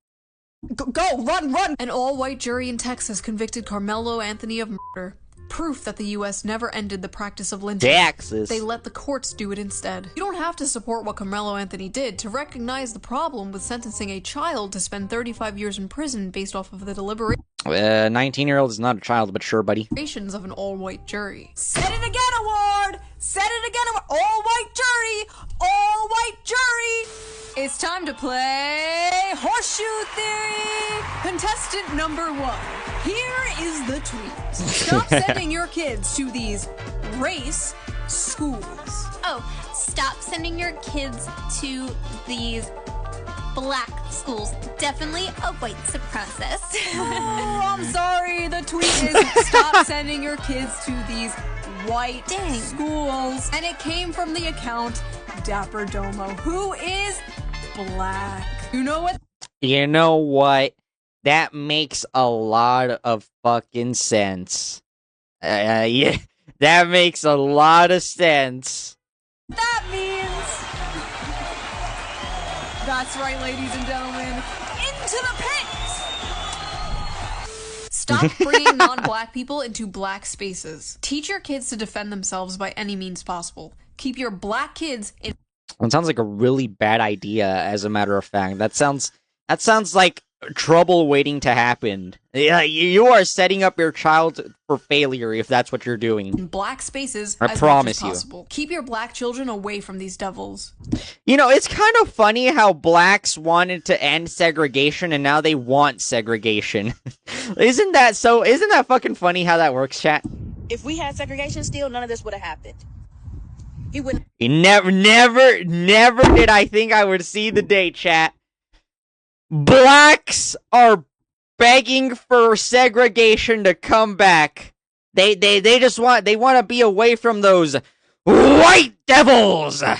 Go, run! An all-white jury in Texas convicted Carmelo Anthony of murder. Proof that the U.S. never ended the practice of lynching. Texas. They let the courts do it instead. You don't have to support what Carmelo Anthony did to recognize the problem with sentencing a child to spend 35 years in prison based off of the deliberations 19-year-old is not a child, but sure, buddy. of an all-white jury. Said it again, award! Said it again, award! All-white jury! All-white jury! It's time to play Horseshoe Theory! Contestant number 1. Here is the tweet. Stop sending your kids to these race schools. Oh, stop sending your kids to these black schools. Definitely a white supremacist. Oh, I'm sorry. The tweet is stop sending your kids to these white schools. And it came from the account Dapper Domo, who is black. You know what? You know what? That makes a lot of fucking sense. Yeah, that makes a lot of sense. That means... That's right, ladies and gentlemen. Into the pit! Stop bringing non-black people into black spaces. Teach your kids to defend themselves by any means possible. Keep your black kids in... It sounds like a really bad idea, as a matter of fact. That sounds like trouble waiting to happen. Yeah, you are setting up your child for failure if that's what you're doing. Black spaces I as promise much as possible. Keep your black children away from these devils. You know, it's kind of funny how blacks wanted to end segregation and now they want segregation. Isn't that fucking funny how that works, chat? If we had segregation still, none of this would have happened. he wouldn't. Never did I think I would see the day, chat. Blacks are begging for segregation to come back. They just want to be away from those white devils. I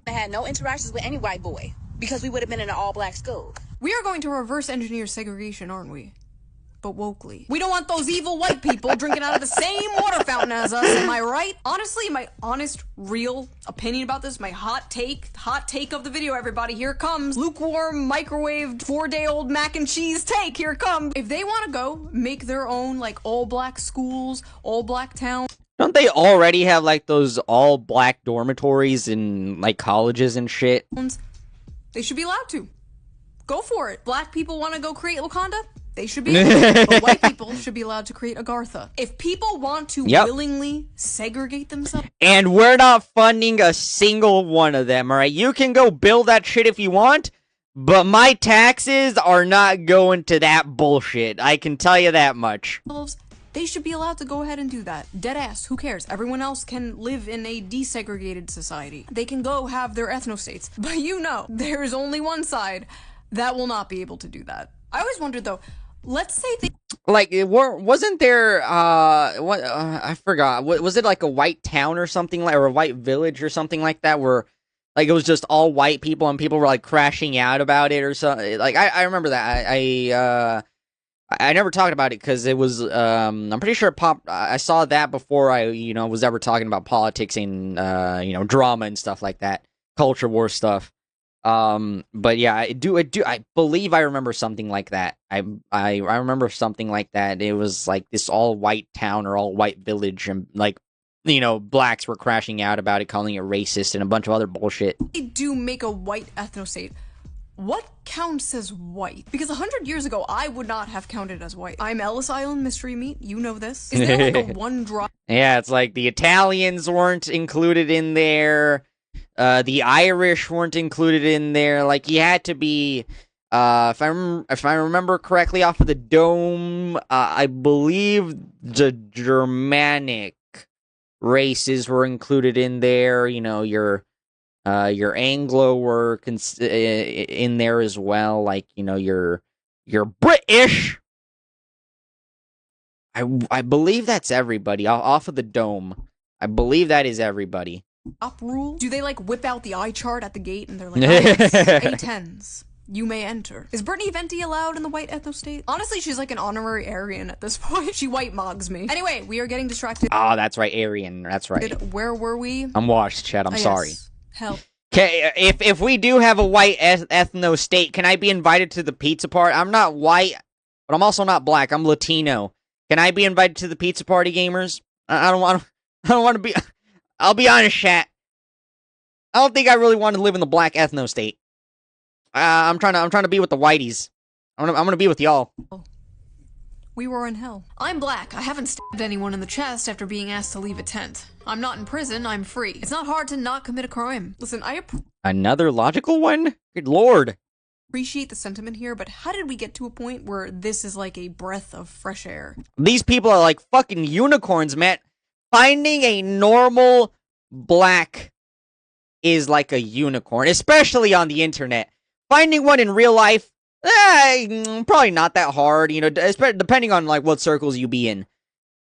had no interactions with any white boy because we would have been in an all-black school. We are going to reverse engineer segregation, aren't we? But wokely. We don't want those evil white people drinking out of the same water fountain as us, am I right? Honestly, my honest, real opinion about this, my hot take of the video, everybody, here it comes. Lukewarm, microwaved, 4-day-old mac and cheese take, here it comes. If they want to go make their own, like, all-black schools, all-black towns. Don't they already have, like, those all-black dormitories in, like, colleges and shit? They should be allowed to. Go for it. Black people want to go create Wakanda? They should be able to, but white people should be allowed to create Agartha. If people want to willingly segregate themselves... And we're not funding a single one of them, alright? You can go build that shit if you want, but my taxes are not going to that bullshit. I can tell you that much. They should be allowed to go ahead and do that. Deadass, who cares? Everyone else can live in a desegregated society. They can go have their ethnostates. But you know, there's only one side that will not be able to do that. I always wondered though, let's say they... Like, wasn't there, I forgot, was it like a white town or something, like, or a white village or something like that, where, like, it was just all white people and people were, like, crashing out about it or something? Like, I remember that. I never talked about it because it was, I'm pretty sure I saw that before I, was ever talking about politics and, drama and stuff like that. Culture war stuff. But yeah, I believe I remember something like that. I remember something like that. It was like this all white town or all white village, and like, blacks were crashing out about it, calling it racist and a bunch of other bullshit. They do make a white ethnostate. What counts as white? Because 100 years ago, I would not have counted as white. I'm Ellis Island mystery meat. You know this. Is there like a one drop? Yeah, it's like the Italians weren't included in there. The Irish weren't included in there. Like, you had to be, if I remember correctly off of the dome, I believe the Germanic races were included in there. Your Anglo were in there as well. Like, your British. I believe that's everybody off of the dome. I believe that is everybody. Up rule? Do they like whip out the eye chart at the gate and they're like, A10s, you may enter. Is Brittany Venti allowed in the white ethnostate? Honestly, she's like an honorary Aryan at this point. She white mogs me. Anyway, we are getting distracted. Oh, that's right, Aryan. That's right. Where were we? I'm washed, Chad. I'm sorry. Yes. Hell. Okay, if we do have a white ethnostate, can I be invited to the pizza party? I'm not white, but I'm also not black. I'm Latino. Can I be invited to the pizza party, gamers? I don't want to be... I'll be honest, chat. I don't think I really want to live in the black ethno state. I'm trying to be with the whiteys. I'm gonna be with y'all. We were in hell. I'm black. I haven't stabbed anyone in the chest after being asked to leave a tent. I'm not in prison. I'm free. It's not hard to not commit a crime. Listen, Another logical one? Good lord. Appreciate the sentiment here, but how did we get to a point where this is like a breath of fresh air? These people are like fucking unicorns, man. Finding a normal black is like a unicorn, especially on the internet. Finding one in real life, probably not that hard, depending on like what circles you be in.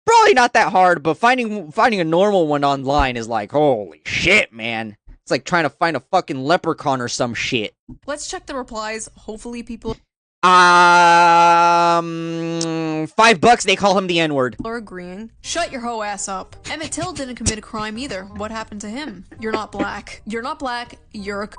Probably not that hard, but finding a normal one online is like, holy shit, man. It's like trying to find a fucking leprechaun or some shit. Let's check the replies. Hopefully people... $5, they call him the N-word. Are agreeing. Shut your hoe ass up. Emmett Till didn't commit a crime either. What happened to him? You're not black. You're not black. You're a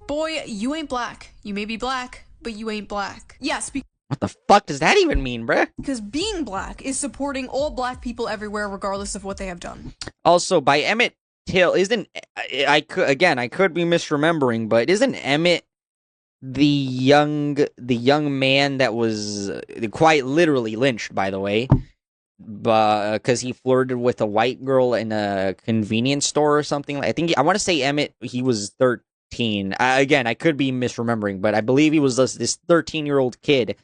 boy, you ain't black. You may be black, but you ain't black. Yes, what the fuck does that even mean, bruh? Because being black is supporting all black people everywhere, regardless of what they have done. Also, by Emmett Till, I could be misremembering, but isn't Emmett the young man that was quite literally lynched, by the way, because he flirted with a white girl in a convenience store or something? I want to say Emmett, he was 13. Again, I could be misremembering, but I believe he was this 13-year-old kid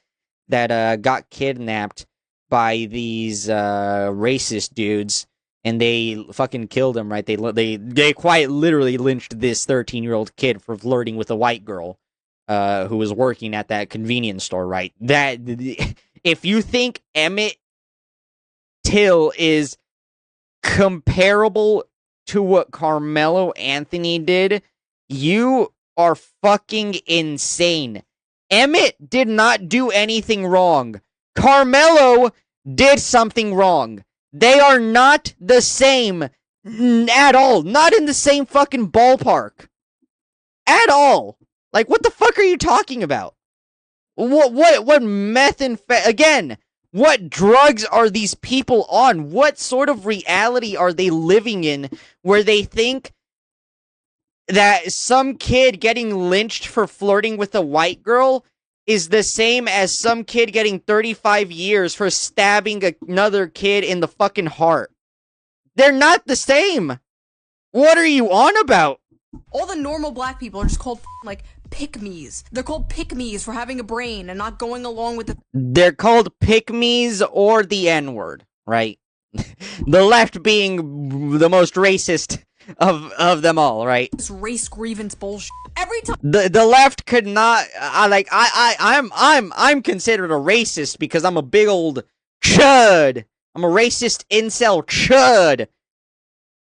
that got kidnapped by these racist dudes and they fucking killed him, right? They quite literally lynched this 13-year-old kid for flirting with a white girl who was working at that convenience store, right? That if you think Emmett Till is comparable to what Carmelo Anthony did, you are fucking insane. Emmett did not do anything wrong. Carmelo did something wrong. They are not the same at all. Not in the same fucking ballpark. At all. Like, what the fuck are you talking about? What again, what drugs are these people on? What sort of reality are they living in where they think that some kid getting lynched for flirting with a white girl is the same as some kid getting 35 years for stabbing another kid in the fucking heart? They're not the same. What are you on about? All the normal black people are just called, like, pick-me's. They're called pick-me's for having a brain and not going along with the... They're called pick-me's or the N-word, right? The left being the most racist of them all, right? This race grievance bullshit. Every time... The left could not... I'm considered a racist because I'm a big old chud. I'm a racist incel chud.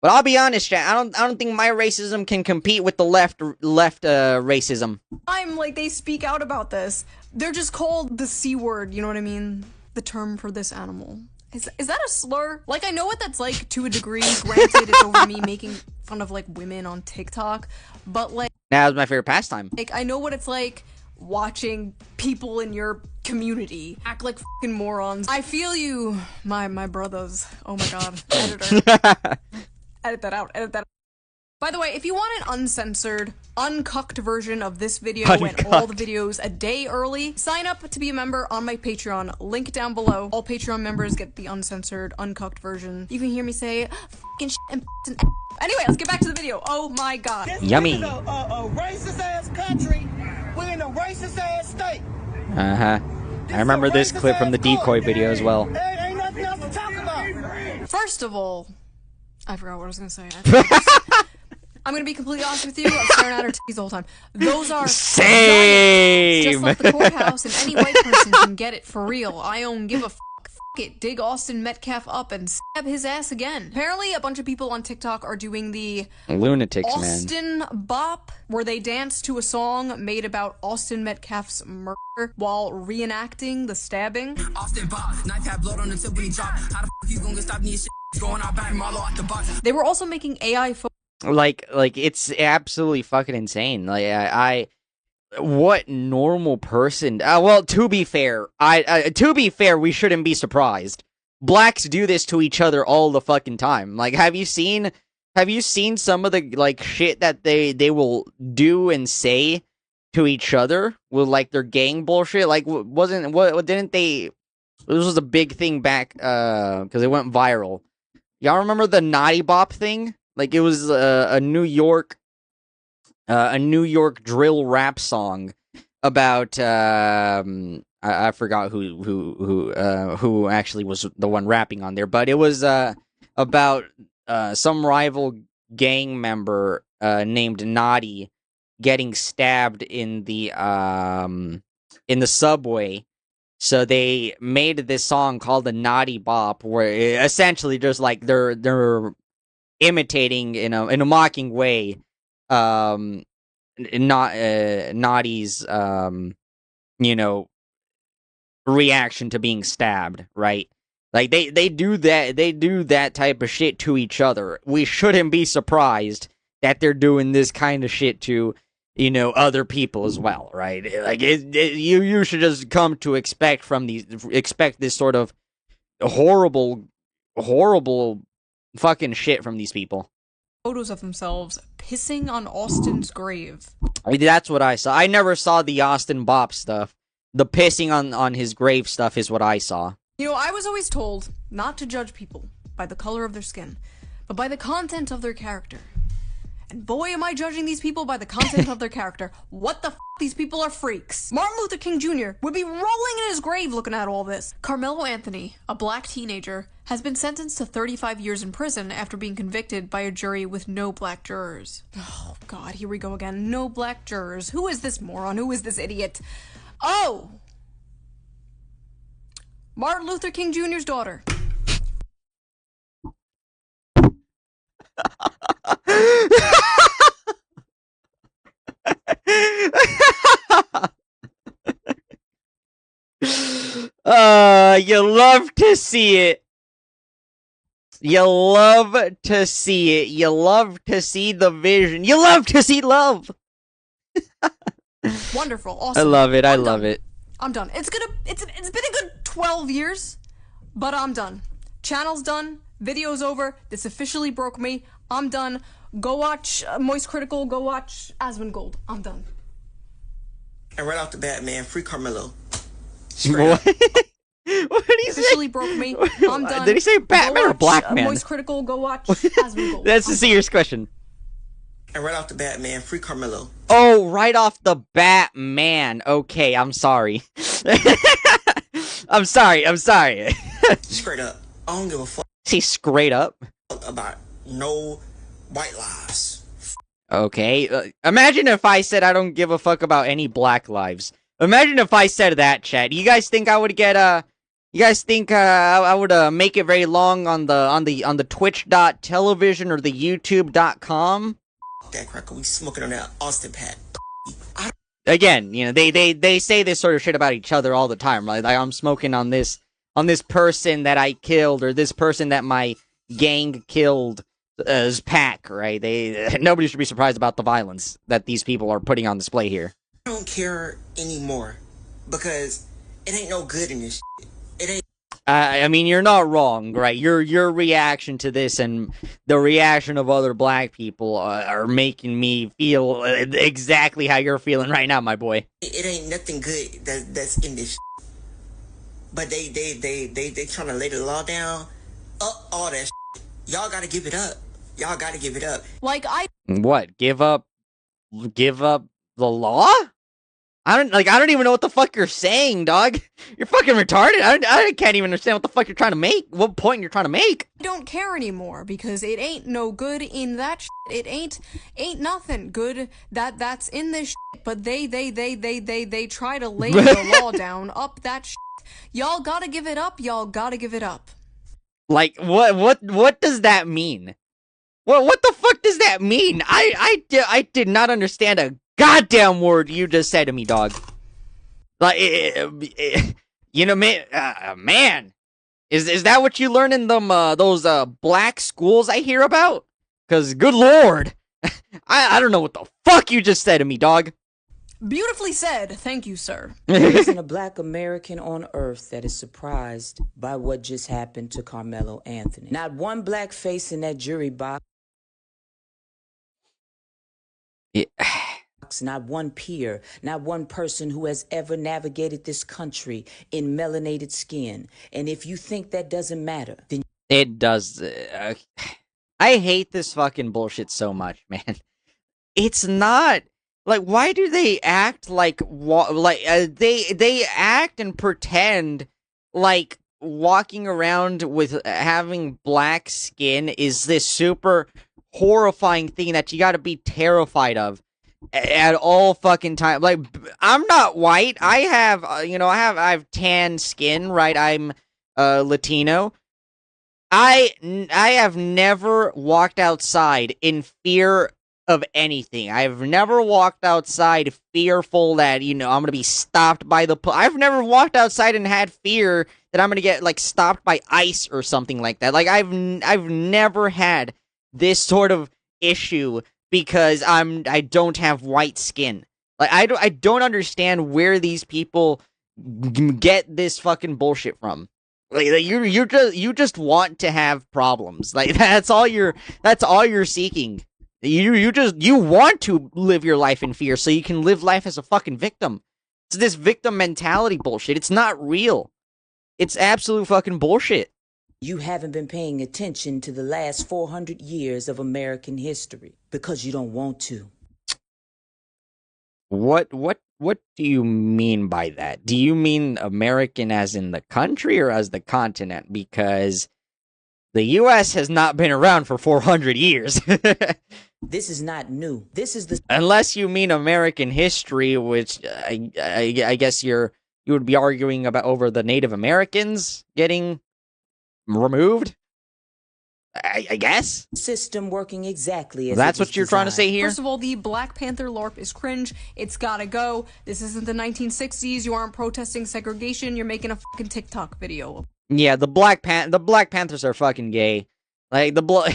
But I'll be honest, chat, I don't think my racism can compete with the left racism. I'm like, they speak out about this. They're just called the C word, you know what I mean? The term for this animal. Is that a slur? Like, I know what that's like to a degree. Granted, it's over me making fun of, like, women on TikTok. But, like... That was my favorite pastime. Like, I know what it's like watching people in your community act like fucking morons. I feel you, my brothers. Oh my god. Editor. Edit that out. Edit that out. By the way, if you want an uncensored, uncucked version of this video and all the videos a day early, sign up to be a member on my Patreon. Link down below. All Patreon members get the uncensored, uncucked version. You can hear me say fucking shit and anyway, let's get back to the video. Oh my god. Yummy. This is a racist ass country. We're in a racist ass state. Uh-huh. I remember this clip from the decoy video as well. Ain't nothing else to talk about. First of all, I forgot what I was gonna say. I'm gonna be completely honest with you. I'm staring at her titties the whole time. Those are same. Just like the courthouse, and any white person can get it for real. I don't give a fuck. It. Dig Austin Metcalf up and stab his ass again. Apparently, a bunch of people on TikTok are doing the lunatics, Austin Bop, where they dance to a song made about Austin Metcalf's murder while reenacting the stabbing. Austin Bop, knife had blood on the tip when he dropped. How the fuck you gonna stop me? Going out back Marlo at the box. They were also making AI photos. Like it's absolutely fucking insane. Like what normal person? Well, to be fair, we shouldn't be surprised. Blacks do this to each other all the fucking time. Like, have you seen some of the like shit that they will do and say to each other with like their gang bullshit? Like, didn't they? This was a big thing back because it went viral. Y'all remember the Naughty Bop thing? Like, it was a New York drill rap song about I forgot who actually was the one rapping on there, but it was about some rival gang member named Naughty getting stabbed in the subway. So they made this song called the Naughty Bop, where essentially just like they're imitating in a mocking way Naughty's reaction to being stabbed, right? Like they do that type of shit to each other. We shouldn't be surprised that they're doing this kind of shit to other people as well, right? Like you should just come to expect this sort of horrible fucking shit from these people. Photos of themselves pissing on Austin's grave. That's what I saw. I never saw the Austin Bop stuff. The pissing on his grave stuff is what I saw. I was always told not to judge people by the color of their skin, but by the content of their character. And boy, am I judging these people by the content of their character. What the f***? These people are freaks. Martin Luther King Jr. would be rolling in his grave looking at all this. Carmelo Anthony, a black teenager, has been sentenced to 35 years in prison after being convicted by a jury with no black jurors. Oh, God, here we go again. No black jurors. Who is this moron? Who is this idiot? Oh! Martin Luther King Jr.'s daughter. You love to see it. You love to see it. You love to see the vision. You love to see love. Wonderful, awesome. I love it. I love it. I'm done. It's been a good 12 years, but I'm done. Channel's done. Video's over. This officially broke me. I'm done. Go watch Moist Critical. Go watch Asmongold. I'm done. And right off the bat, man, free Carmelo. What? What did he say? Officially broke me. I'm done. Did he say Batman or Black Man? Moist Critical. Go watch Asmongold. That's a serious question. And right off the bat, man, free Carmelo. Oh, right off the bat, man. Okay, I'm sorry. I'm sorry. Straight up, I don't give a fuck. See, straight up about no white lives. Okay, imagine if I said I don't give a fuck about any black lives. Imagine if I said that, chat. You guys think I would get You guys think I would make it very long on the Twitch.television or the YouTube.com? That cracker, we smoking on that Austin Pat. Again, you know, they say this sort of shit about each other all the time, right? Like, I'm smoking on this person that I killed, or this person that my gang killed as pack, right? Nobody should be surprised about the violence that these people are putting on display here. I don't care anymore because it ain't no good in this shit. It ain't. I mean, you're not wrong, right? Your reaction to this and the reaction of other black people are making me feel exactly how you're feeling right now, my boy. It ain't nothing good that's in this shit. But they trying to lay the law down. All that shit. Y'all gotta give it up. Y'all gotta give it up. Like, What? Give up the law? I don't even know what the fuck you're saying, dog. You're fucking retarded. I can't even understand what the fuck you're trying to make. What point you're trying to make? I don't care anymore because it ain't no good in that shit. It ain't nothing good that's in this shit. But they try to lay the law down up that shit. Y'all gotta give it up. Y'all gotta give it up. Like, what does that mean? What the fuck does that mean? I did not understand a goddamn word you just said to me, dog. Like, you know, man, is that what you learn in those black schools I hear about? Cause good lord, I don't know what the fuck you just said to me, dog. Beautifully said. Thank you, sir. There isn't a black American on earth that is surprised by what just happened to Carmelo Anthony. Not one black face in that jury box. Yeah. Not one peer, not one person who has ever navigated this country in melanated skin. And if you think that doesn't matter, then it does. I hate this fucking bullshit so much, man. It's not like, why do they act like they act and pretend like walking around with having black skin is this super horrifying thing that you got to be terrified of at all fucking time. Like, I'm not white. I have, I have tan skin, right? I'm Latino. I have never walked outside in fear of anything. I've never walked outside fearful that, I'm going to be stopped by the I've never walked outside and had fear that I'm going to get, like, stopped by ICE or something like that. Like, I've never had this sort of issue because I don't have white skin. Like, I don't understand where these people get this fucking bullshit from. Like, you just want to have problems. Like, that's all you're seeking. You want to live your life in fear so you can live life as a fucking victim. It's this victim mentality bullshit. It's not real. It's absolute fucking bullshit. You haven't been paying attention to the last 400 years of American history because you don't want to. What do you mean by that? Do you mean American as in the country or as the continent? Because the U.S. has not been around for 400 years. This is not new. This is the... Unless you mean American history, which I guess you would be arguing about over the Native Americans getting removed. I guess system working exactly as that's what you're trying to say here. First of all, the Black Panther LARP is cringe. It's gotta go. This isn't the 1960s. You aren't protesting segregation. You're making a fucking TikTok video. Yeah, the Black Panthers are fucking gay. Like isn't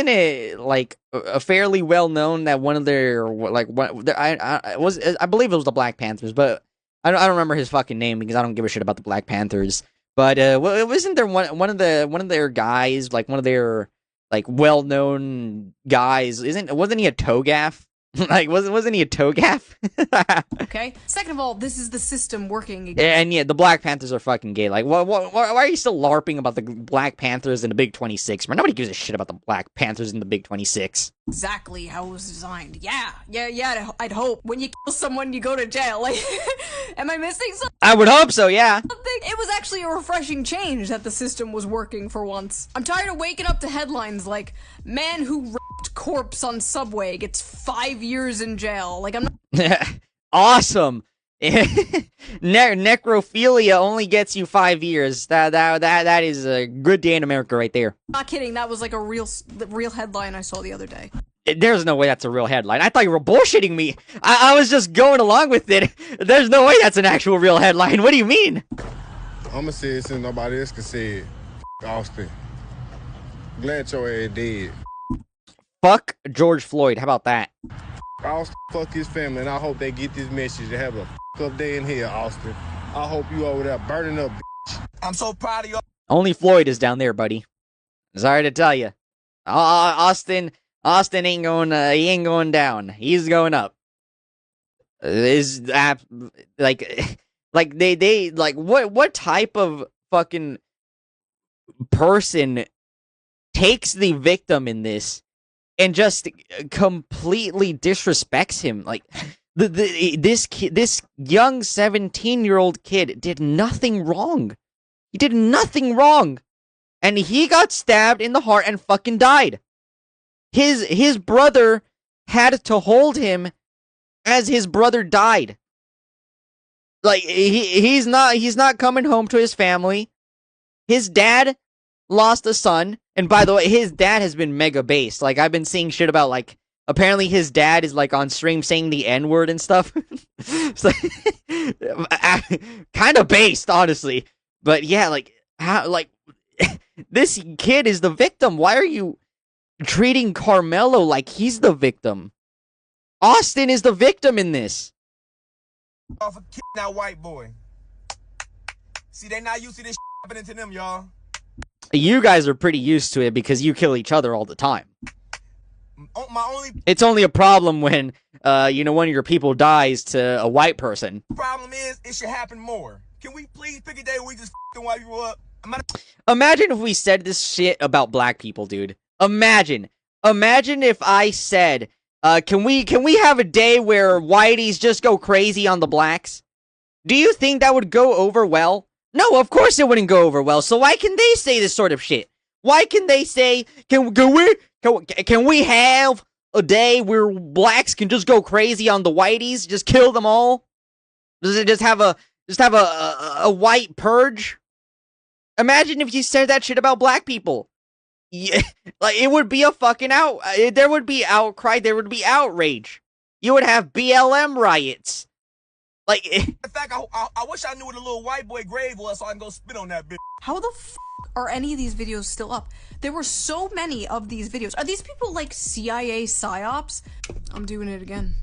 it like a fairly well known that one of their I believe it was the Black Panthers, but I don't remember his fucking name because I don't give a shit about the Black Panthers. But wasn't there one of their guys, like one of their like well known guys? Wasn't he a TOGAF? Like wasn't he a TOGAF? Okay. Second of all, this is the system working against. And yeah, the Black Panthers are fucking gay. Like, why are you still LARPing about the Black Panthers in the Big 26? Man, nobody gives a shit about the Black Panthers in the Big 26. Exactly how it was designed. Yeah. I'd hope when you kill someone, you go to jail. Like, am I missing something? I would hope so. Yeah. It was actually a refreshing change that the system was working for once. I'm tired of waking up to headlines like "Man who raped corpse on subway gets 5 years in jail." Like, I'm not. Awesome. Necrophilia only gets you 5 years. That is a good day in America right there. Not kidding. That was like a real headline I saw the other day. There's no way that's a real headline. I thought you were bullshitting me. I was just going along with it. There's no way that's an actual real headline. What do you mean? I'ma say it since nobody else can say it. Austin. Glad your ass dead. Fuck George Floyd. How about that? Austin, fuck his family, and I hope they get this message to have a up day in here, Austin. I hope you over there burning up, bitch. I'm so proud of you. Only Floyd is down there, buddy. Sorry to tell you. Austin ain't going. He ain't going down. He's going up. Is like they like what type of fucking person takes the victim in this and just completely disrespects him? Like this young 17-year-old kid did nothing wrong. He did nothing wrong, and he got stabbed in the heart and fucking died. His brother had to hold him as his brother died. Like he's not coming home to his family. His dad lost a son, and by the way, his dad has been mega based. Like, I've been seeing shit about, like, apparently his dad is like on stream saying the N-word and stuff. So, kind of based, honestly. But yeah, like how this kid is the victim. Why are you treating Carmelo like he's the victim? Austin is the victim in this. Off a kid, that white boy. See, they not used to this happening to them, y'all. You guys are pretty used to it because you kill each other all the time. It's only a problem when, one of your people dies to a white person. Problem is, it should happen more. Can we please pick a day where we just white people up? Imagine if we said this shit about black people, dude. Imagine if I said, can we have a day where whiteys just go crazy on the blacks? Do you think that would go over well? No, of course it wouldn't go over well. So why can they say this sort of shit? Why can they say, can we have a day where blacks can just go crazy on the whiteys, just kill them all? Does it just have a white purge? Imagine if you said that shit about black people. Yeah, like, it would be a fucking there would be outcry, there would be outrage. You would have BLM riots. Like, in fact, I wish I knew where the little white boy grave was so I can go spit on that bitch. How the f are any of these videos still up? There were so many of these videos. Are these people like CIA psyops? I'm doing it again.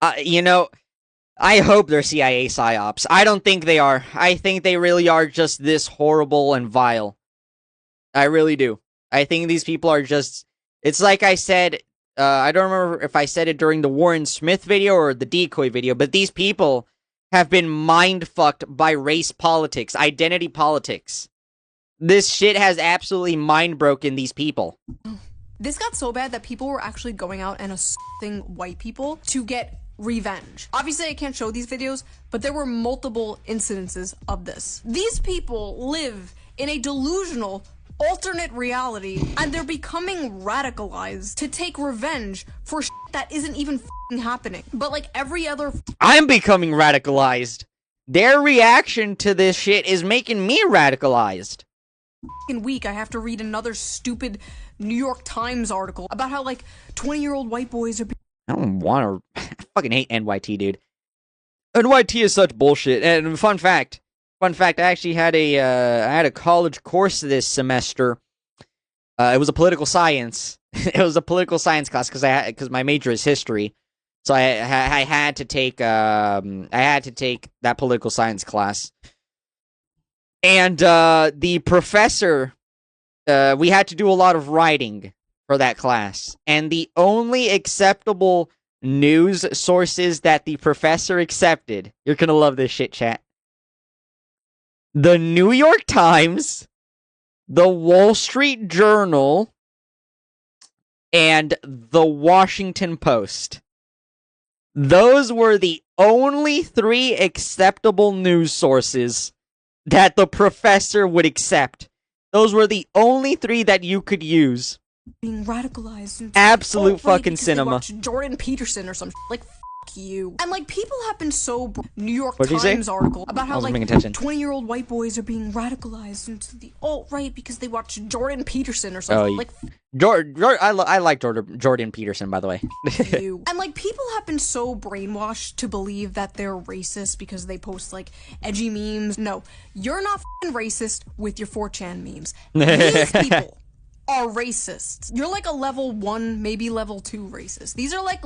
I hope they're CIA psyops. I don't think they are. I think they really are just this horrible and vile. I really do. I think these people are just... It's like I said... I don't remember if I said it during the Warren Smith video or the Decoy video, but these people have been mind-fucked by race politics, identity politics. This shit has absolutely mind-broken these people. This got so bad that people were actually going out and assaulting white people to get revenge. Obviously, I can't show these videos, but there were multiple incidences of this. These people live in a delusional alternate reality, and they're becoming radicalized to take revenge for shit that isn't even happening. But like every other I'm becoming radicalized. Their reaction to this shit is making me radicalized. week, I have to read another stupid New York Times article about how like 20-year-old white boys are I don't want to. I fucking hate NYT, dude. NYT is such bullshit. And fun fact, I actually had a college course this semester. It was a political science. It was a political science class because my major is history, so I had to take that political science class. And the professor, we had to do a lot of writing for that class, and the only acceptable news sources that the professor accepted, you're gonna love this shit, chat. The New York Times, the Wall Street Journal, and the Washington Post. Those were the only 3 acceptable news sources that the professor would accept. Those were the only 3 that you could use. Being radicalized and absolute fucking cinema. Jordan Peterson or some like you. And like people have been so New York What'd Times article about how like 20-year-old white boys are being radicalized into the alt-right because they watch Jordan Peterson or something. Like I like Jordan Peterson, by the way. you. And like people have been so brainwashed to believe that they're racist because they post like edgy memes. No, you're not fucking racist with your 4chan memes. These people are racist. You're like a level 1, maybe level 2 racist. These are like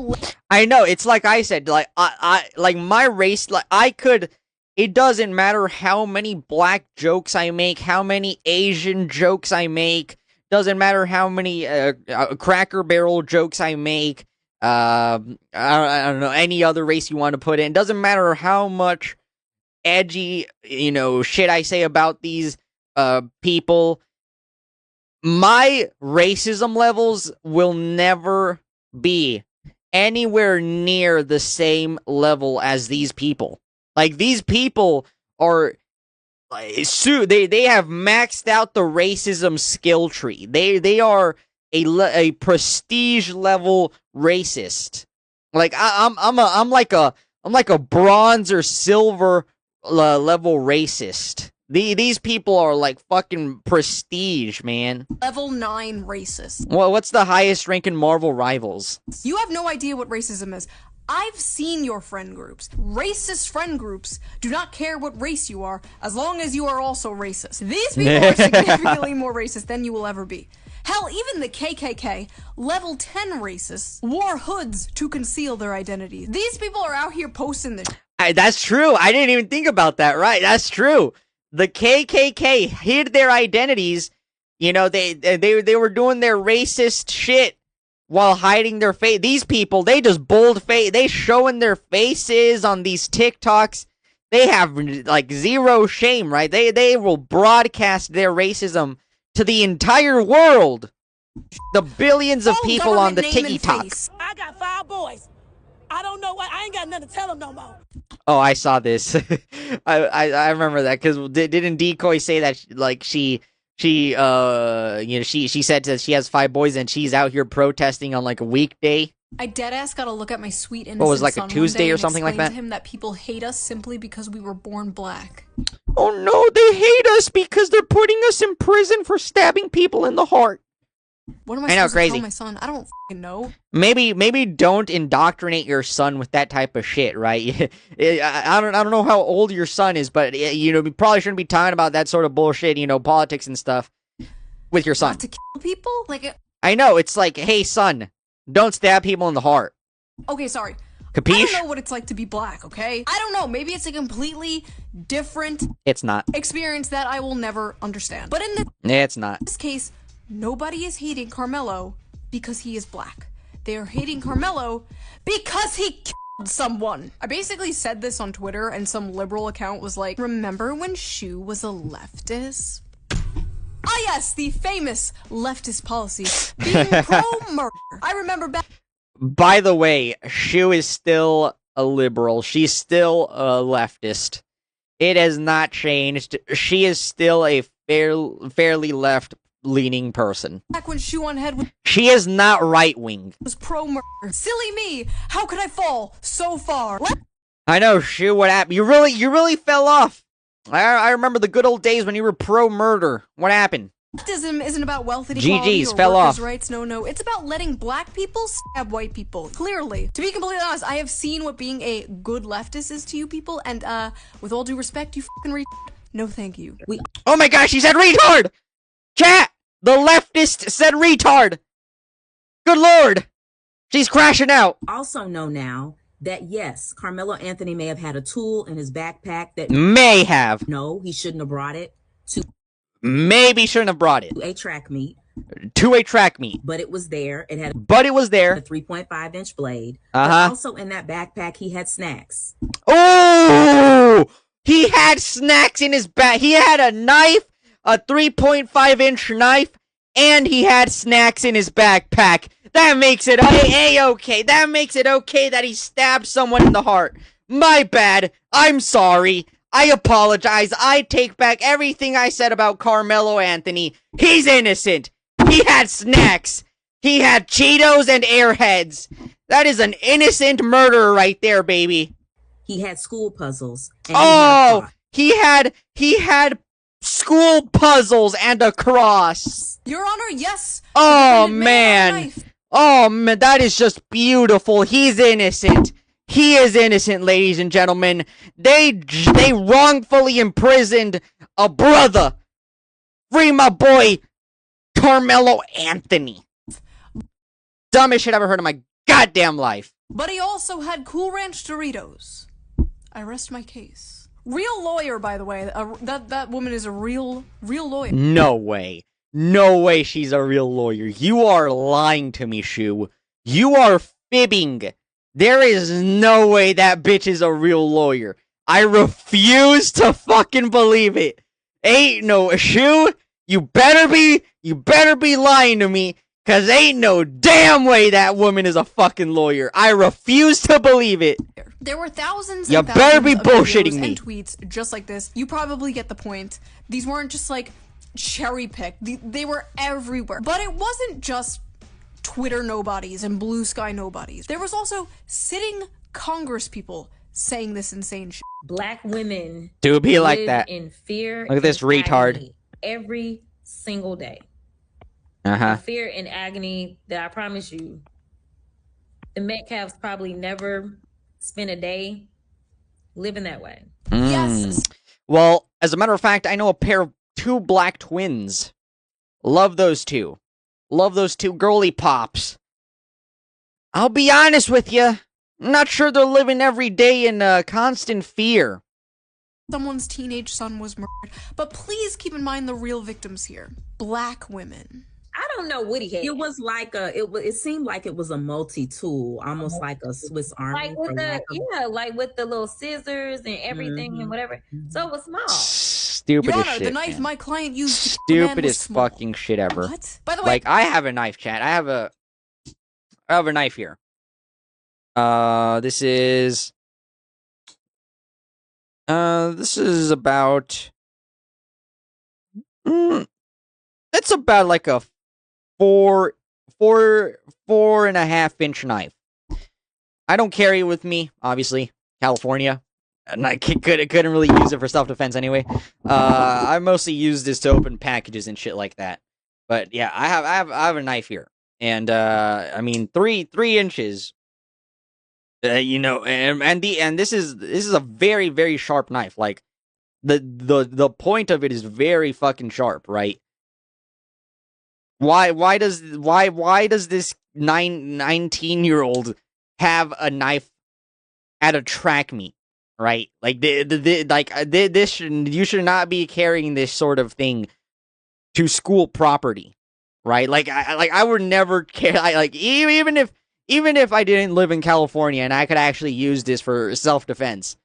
I know, it's like I said, like I like my race, like I could, it doesn't matter how many black jokes I make, how many Asian jokes I make, doesn't matter how many Cracker Barrel jokes I make, I don't know, any other race you want to put in, doesn't matter how much edgy, shit I say about these people. My racism levels will never be anywhere near the same level as these people. Like, these people are they have maxed out the racism skill tree. They are a prestige level racist. Like I'm like a bronze or silver level racist. These people are like fucking prestige, man. Level 9 racist. Well, what's the highest rank in Marvel Rivals? You have no idea what racism is. I've seen your friend groups. Racist friend groups do not care what race you are, as long as you are also racist. These people are significantly more racist than you will ever be. Hell, even the KKK, level 10 racists, wore hoods to conceal their identity. These people are out here posting this. That's true. I didn't even think about that. Right, that's true. The KKK hid their identities. They were doing their racist shit while hiding their face. These people, they just bold face. They showing their faces on these TikToks. They have like zero shame, right? They will broadcast their racism to the entire world. The billions of people on the TikTok. I got 5 boys. I don't know what. I ain't got nothing to tell them no more. Oh, I saw this. I remember that because didn't Decoy say that she said that she has 5 boys and she's out here protesting on like a weekday. I deadass gotta look at my sweet innocent What was it, like son a Tuesday or and something like explain that? to him that people hate us simply because we were born black. Oh no, they hate us because they're putting us in prison for stabbing people in the heart. What am I supposed to tell my son? I don't fucking know. Maybe don't indoctrinate your son with that type of shit, right? I don't know how old your son is, but you probably shouldn't be talking about that sort of bullshit, politics and stuff with your son. Not to kill people? Like I know, it's like, hey son, don't stab people in the heart. Okay, sorry. Capiche? I don't know what it's like to be black, okay? I don't know. Maybe it's a completely different It's not. experience that I will never understand. But in It's not. this case, nobody is hating Carmelo because he is black. They are hating Carmelo because he killed someone. I basically said this on Twitter, and some liberal account was like, remember when Shu was a leftist? Ah yes, the famous leftist policy, being pro-murder. I remember back. By the way, Shu is still a liberal. She's still a leftist. It has not changed. She is still a fairly left-leaning person. Back when Shu on Head She is not right-wing. was pro-murder. Silly me! How could I fall so far? I know, Shu, what happened? You really fell off. I remember the good old days when you were pro-murder. What happened? Leftism isn't about wealth inequality GG's, or fell workers' off. rights. No. It's about letting black people stab white people. Clearly. To be completely honest, I have seen what being a good leftist is to you people, and, with all due respect, you fucking retard. No thank you. Oh my gosh, she said retard! Chat! The leftist said retard! Good lord! She's crashing out. Also know now that yes, Carmelo Anthony may have had a tool in his backpack that May have. No, he shouldn't have brought it to Maybe shouldn't have brought it. a track meet. To a track meet. But it was there. It had a 3.5-inch blade. Uh-huh. But also in that backpack, he had snacks. Oh! He had snacks in his bag. He had a knife, a 3.5-inch knife, and he had snacks in his backpack. That makes it A-okay. That makes it okay that he stabbed someone in the heart. My bad. I'm sorry. I apologize. I take back everything I said about Carmelo Anthony. He's innocent. He had snacks. He had Cheetos and Airheads. That is an innocent murderer right there, baby. He had school puzzles. And he had school puzzles and a cross. Your Honor, yes. Oh man. Oh man, that is just beautiful. He's innocent. He is innocent, ladies and gentlemen. They wrongfully imprisoned a brother. Free my boy, Carmelo Anthony. Dumbest shit I've ever heard in my goddamn life. But he also had Cool Ranch Doritos. I rest my case. Real lawyer, by the way. That woman is a real lawyer. No way. No way she's a real lawyer. You are lying to me, Shu. You are fibbing. There is no way that bitch is a real lawyer. I refuse to fucking believe it. Ain't no Shu. You better be lying to me, cause ain't no damn way that woman is a fucking lawyer. I refuse to believe it. There were thousands You and better be thousands of bullshitting videos me. and tweets just like this. You probably get the point. These weren't just like cherry picked. They were everywhere. But it wasn't just Twitter nobodies and blue sky nobodies. There was also sitting Congress people saying this insane shit. Black women Do be like live that. in fear. Look at this and retard. agony every single day. Uh-huh. Fear and agony that I promise you, the Metcalfs probably never spent a day living that way. Yes. Well, as a matter of fact, I know a pair of two black twins. Love those two. Love those two girly pops. I'll be honest with you. I'm not sure they're living every day in constant fear. Someone's teenage son was murdered. But please keep in mind the real victims here. Black women. I don't know what he had. It was like it seemed like it was a multi-tool, almost like a Swiss Army. Like with like with the little scissors and everything and whatever. So it was small. Stupidest Your Honor, shit. the knife man. my client used to kill the man was Stupidest small. fucking shit ever. What? By the way, Like, I have a knife, chat. I have a knife here. This is about it's about like a 4.5-inch knife. I don't carry it with me, obviously. California. And I couldn't really use it for self-defense anyway. I mostly use this to open packages and shit like that. But yeah, I have a knife here. And I mean 3 inches. You know, and this is a very, very sharp knife. Like the point of it is very fucking sharp, right? Why does this 19-year-old have a knife at a track meet, right? Like you should not be carrying this sort of thing to school property, right? Like I would never care. Even even if I didn't live in California and I could actually use this for self-defense,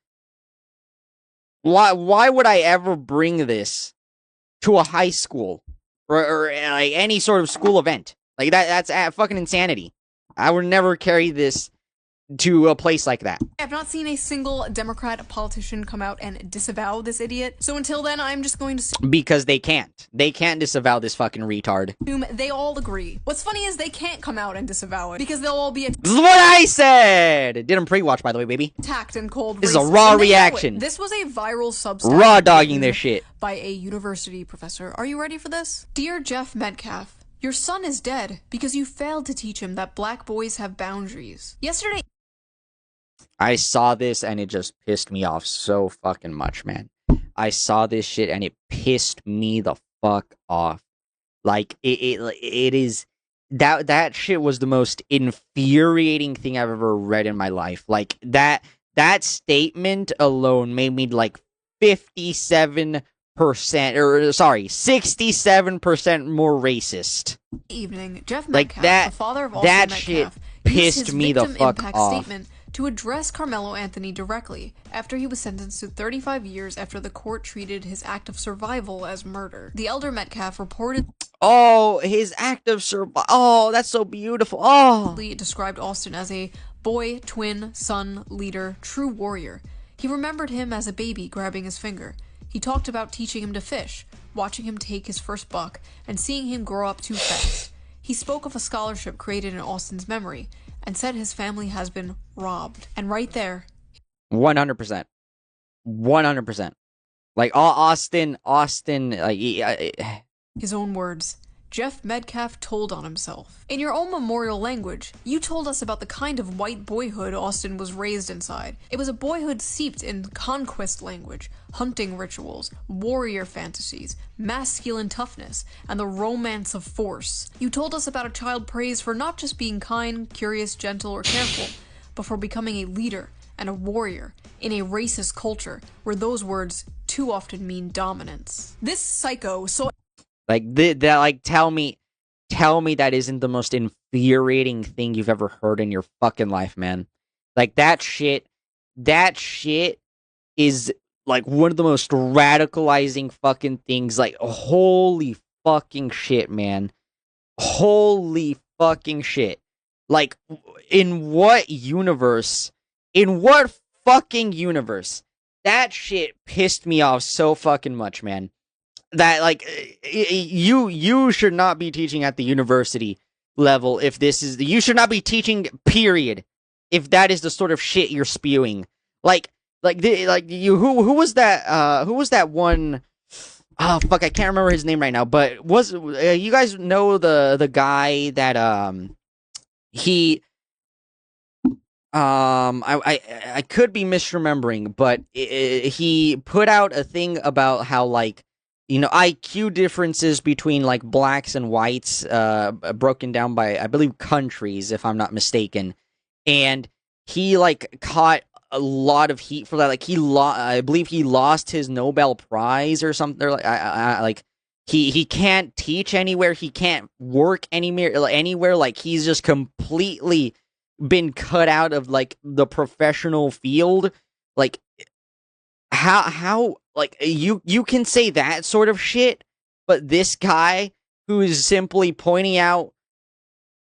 why would I ever bring this to a high school or like any sort of school event? Like that's fucking insanity. I would never carry this to a place like that. I've not seen a single Democrat politician come out and disavow this idiot. So until then, I'm just going to Because they can't. They can't disavow this fucking retard. assume they all agree. What's funny is they can't come out and disavow it because they'll all be This is what I said! Did him pre-watch, by the way, baby. attacked and called This is a racist, raw and they know it. reaction. This was a viral Substack Raw dogging written this shit. by a university professor. Are you ready for this? Dear Jeff Metcalf, your son is dead because you failed to teach him that black boys have boundaries. Yesterday, I saw this and it just pissed me off so fucking much, man. I saw this shit and it pissed me the fuck off. Like it is that shit was the most infuriating thing I've ever read in my life. Like that statement alone made me like 67% or sorry, 67% more racist. evening, Jeff Like Metcalf, the father of Austin that Metcalf, shit used pissed his me the victim fuck impact off. statement to address Carmelo Anthony directly after he was sentenced to 35 years after the court treated his act of survival as murder. The elder Metcalf reported Oh, his act of survival. Oh, that's so beautiful. Oh. described Austin as a boy, twin, son, leader, true warrior. He remembered him as a baby grabbing his finger. He talked about teaching him to fish, watching him take his first buck, and seeing him grow up too fast. He spoke of a scholarship created in Austin's memory, and said his family has been robbed. And right there, 100%. 100%. Like Austin, like his own words, Jeff Metcalf told on himself. In your own memorial language, you told us about the kind of white boyhood Austin was raised inside. It was a boyhood steeped in conquest language, hunting rituals, warrior fantasies, masculine toughness, and the romance of force. You told us about a child praised for not just being kind, curious, gentle, or careful, but for becoming a leader and a warrior in a racist culture where those words too often mean dominance. This psycho saw like that like tell me that isn't the most infuriating thing you've ever heard in your fucking life, man. Like that shit is like one of the most radicalizing fucking things. Like holy fucking shit, man. Holy fucking shit. Like in what fucking universe that shit pissed me off so fucking much, man. That like you should not be teaching at the university level if this is you should not be teaching, period, if that is the sort of shit you're spewing. Who was that one? Oh fuck, I can't remember his name right now, but you guys know the guy that I could be misremembering, but he put out a thing about how like, you know, IQ differences between like blacks and whites, broken down by, I believe, countries, if I'm not mistaken. And he like caught a lot of heat for that. Like I believe he lost his Nobel Prize or something. Like he can't teach anywhere. He can't work anywhere. Like he's just completely been cut out of like the professional field. Like how like you can say that sort of shit, but this guy who is simply pointing out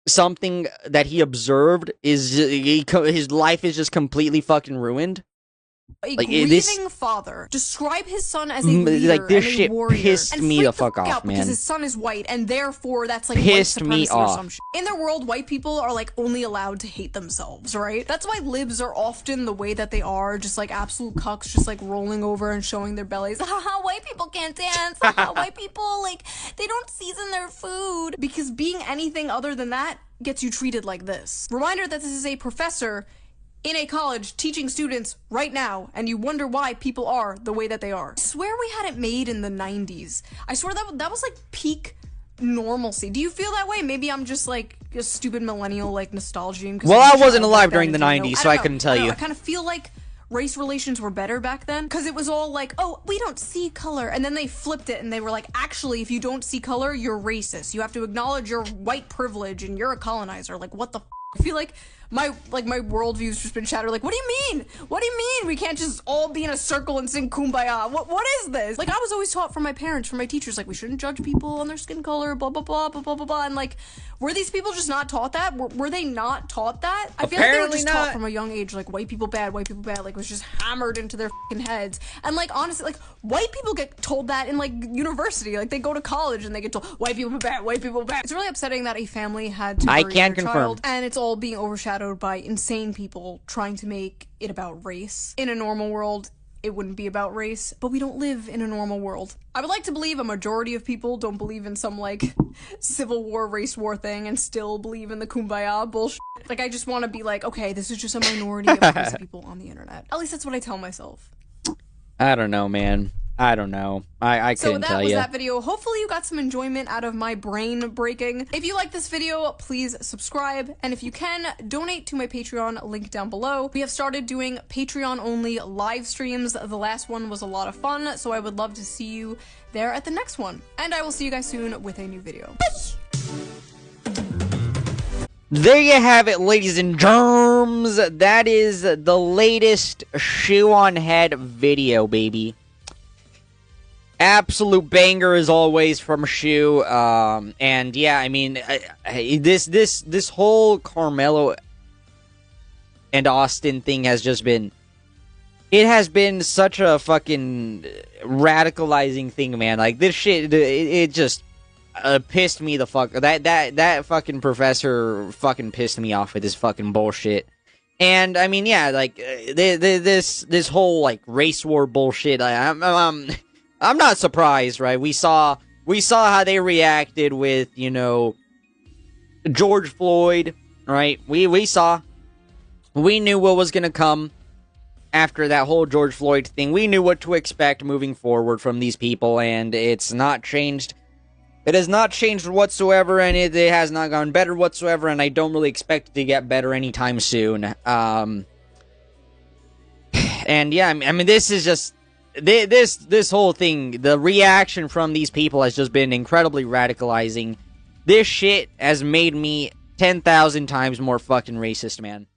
something that he observed his life is just completely fucking ruined. A grieving father describe his son as a leader like this and shit a warrior, pissed and me the fuck off, out man. because his son is white, and therefore that's like Pissed white me supremacy or off. some shit. In their world, white people are like only allowed to hate themselves, right? That's why libs are often the way that they are, just like absolute cucks, just like rolling over and showing their bellies. Haha, white people can't dance. Haha, white people like they don't season their food, because being anything other than that gets you treated like this. Reminder that this is a professor in a college teaching students right now, and you wonder why people are the way that they are. I swear we had it made in the 90s. I swear that was like peak normalcy. Do you feel that way? Maybe I'm just like a stupid millennial like nostalgia. Well, I wasn't alive during the 90s, so I couldn't tell you. I kind of feel like race relations were better back then, because it was all like, oh, we don't see color, and then they flipped it and they were like, actually, if you don't see color, you're racist. You have to acknowledge your white privilege and you're a colonizer. Like, what the f? I feel like my worldview's just been shattered. Like, what do you mean? What do you mean we can't just all be in a circle and sing Kumbaya? What is this? Like, I was always taught from my parents, from my teachers, like, we shouldn't judge people on their skin color, blah, blah, blah, blah, blah, blah, blah. And, like, were these people just not taught that? Were they not taught that? I feel like they were just taught from a young age, like, white people bad, like, it was just hammered into their fucking heads. And, like, honestly, like, white people get told that in, like, university. Like, they go to college and they get told, white people bad, white people bad. It's really upsetting that a family had to bury their child, and it's all being overshadowed by insane people trying to make it about race. In a normal world, it wouldn't be about race, but we don't live in a normal world. I would like to believe a majority of people don't believe in some, like, civil war, race war thing and still believe in the Kumbaya bullshit. Like, I just want to be like, okay, this is just a minority of crazy people on the internet. At least that's what I tell myself. I don't know, man. I don't know. I couldn't tell you. So that was that video. Hopefully you got some enjoyment out of my brain breaking. If you like this video, please subscribe. And if you can, donate to my Patreon, link down below. We have started doing Patreon only live streams. The last one was a lot of fun, so I would love to see you there at the next one. And I will see you guys soon with a new video. There you have it, ladies and germs. That is the latest shoe on head video, baby. Absolute banger as always from Shu. And yeah, I mean, this whole Carmelo and Austin thing has just been, it has been such a fucking radicalizing thing, man. Like, this shit, it just pissed me the fuck. That fucking professor fucking pissed me off with this fucking bullshit. And I mean, yeah, like this whole like race war bullshit. I'm not surprised, right? We saw how they reacted with, you know, George Floyd, right? We knew what was gonna come after that whole George Floyd thing. We knew what to expect moving forward from these people, and it's not changed. It has not changed whatsoever, and it has not gone better whatsoever, and I don't really expect it to get better anytime soon. And yeah, I mean, this is just... This whole thing, the reaction from these people has just been incredibly radicalizing. This shit has made me 10,000 times more fucking racist, man.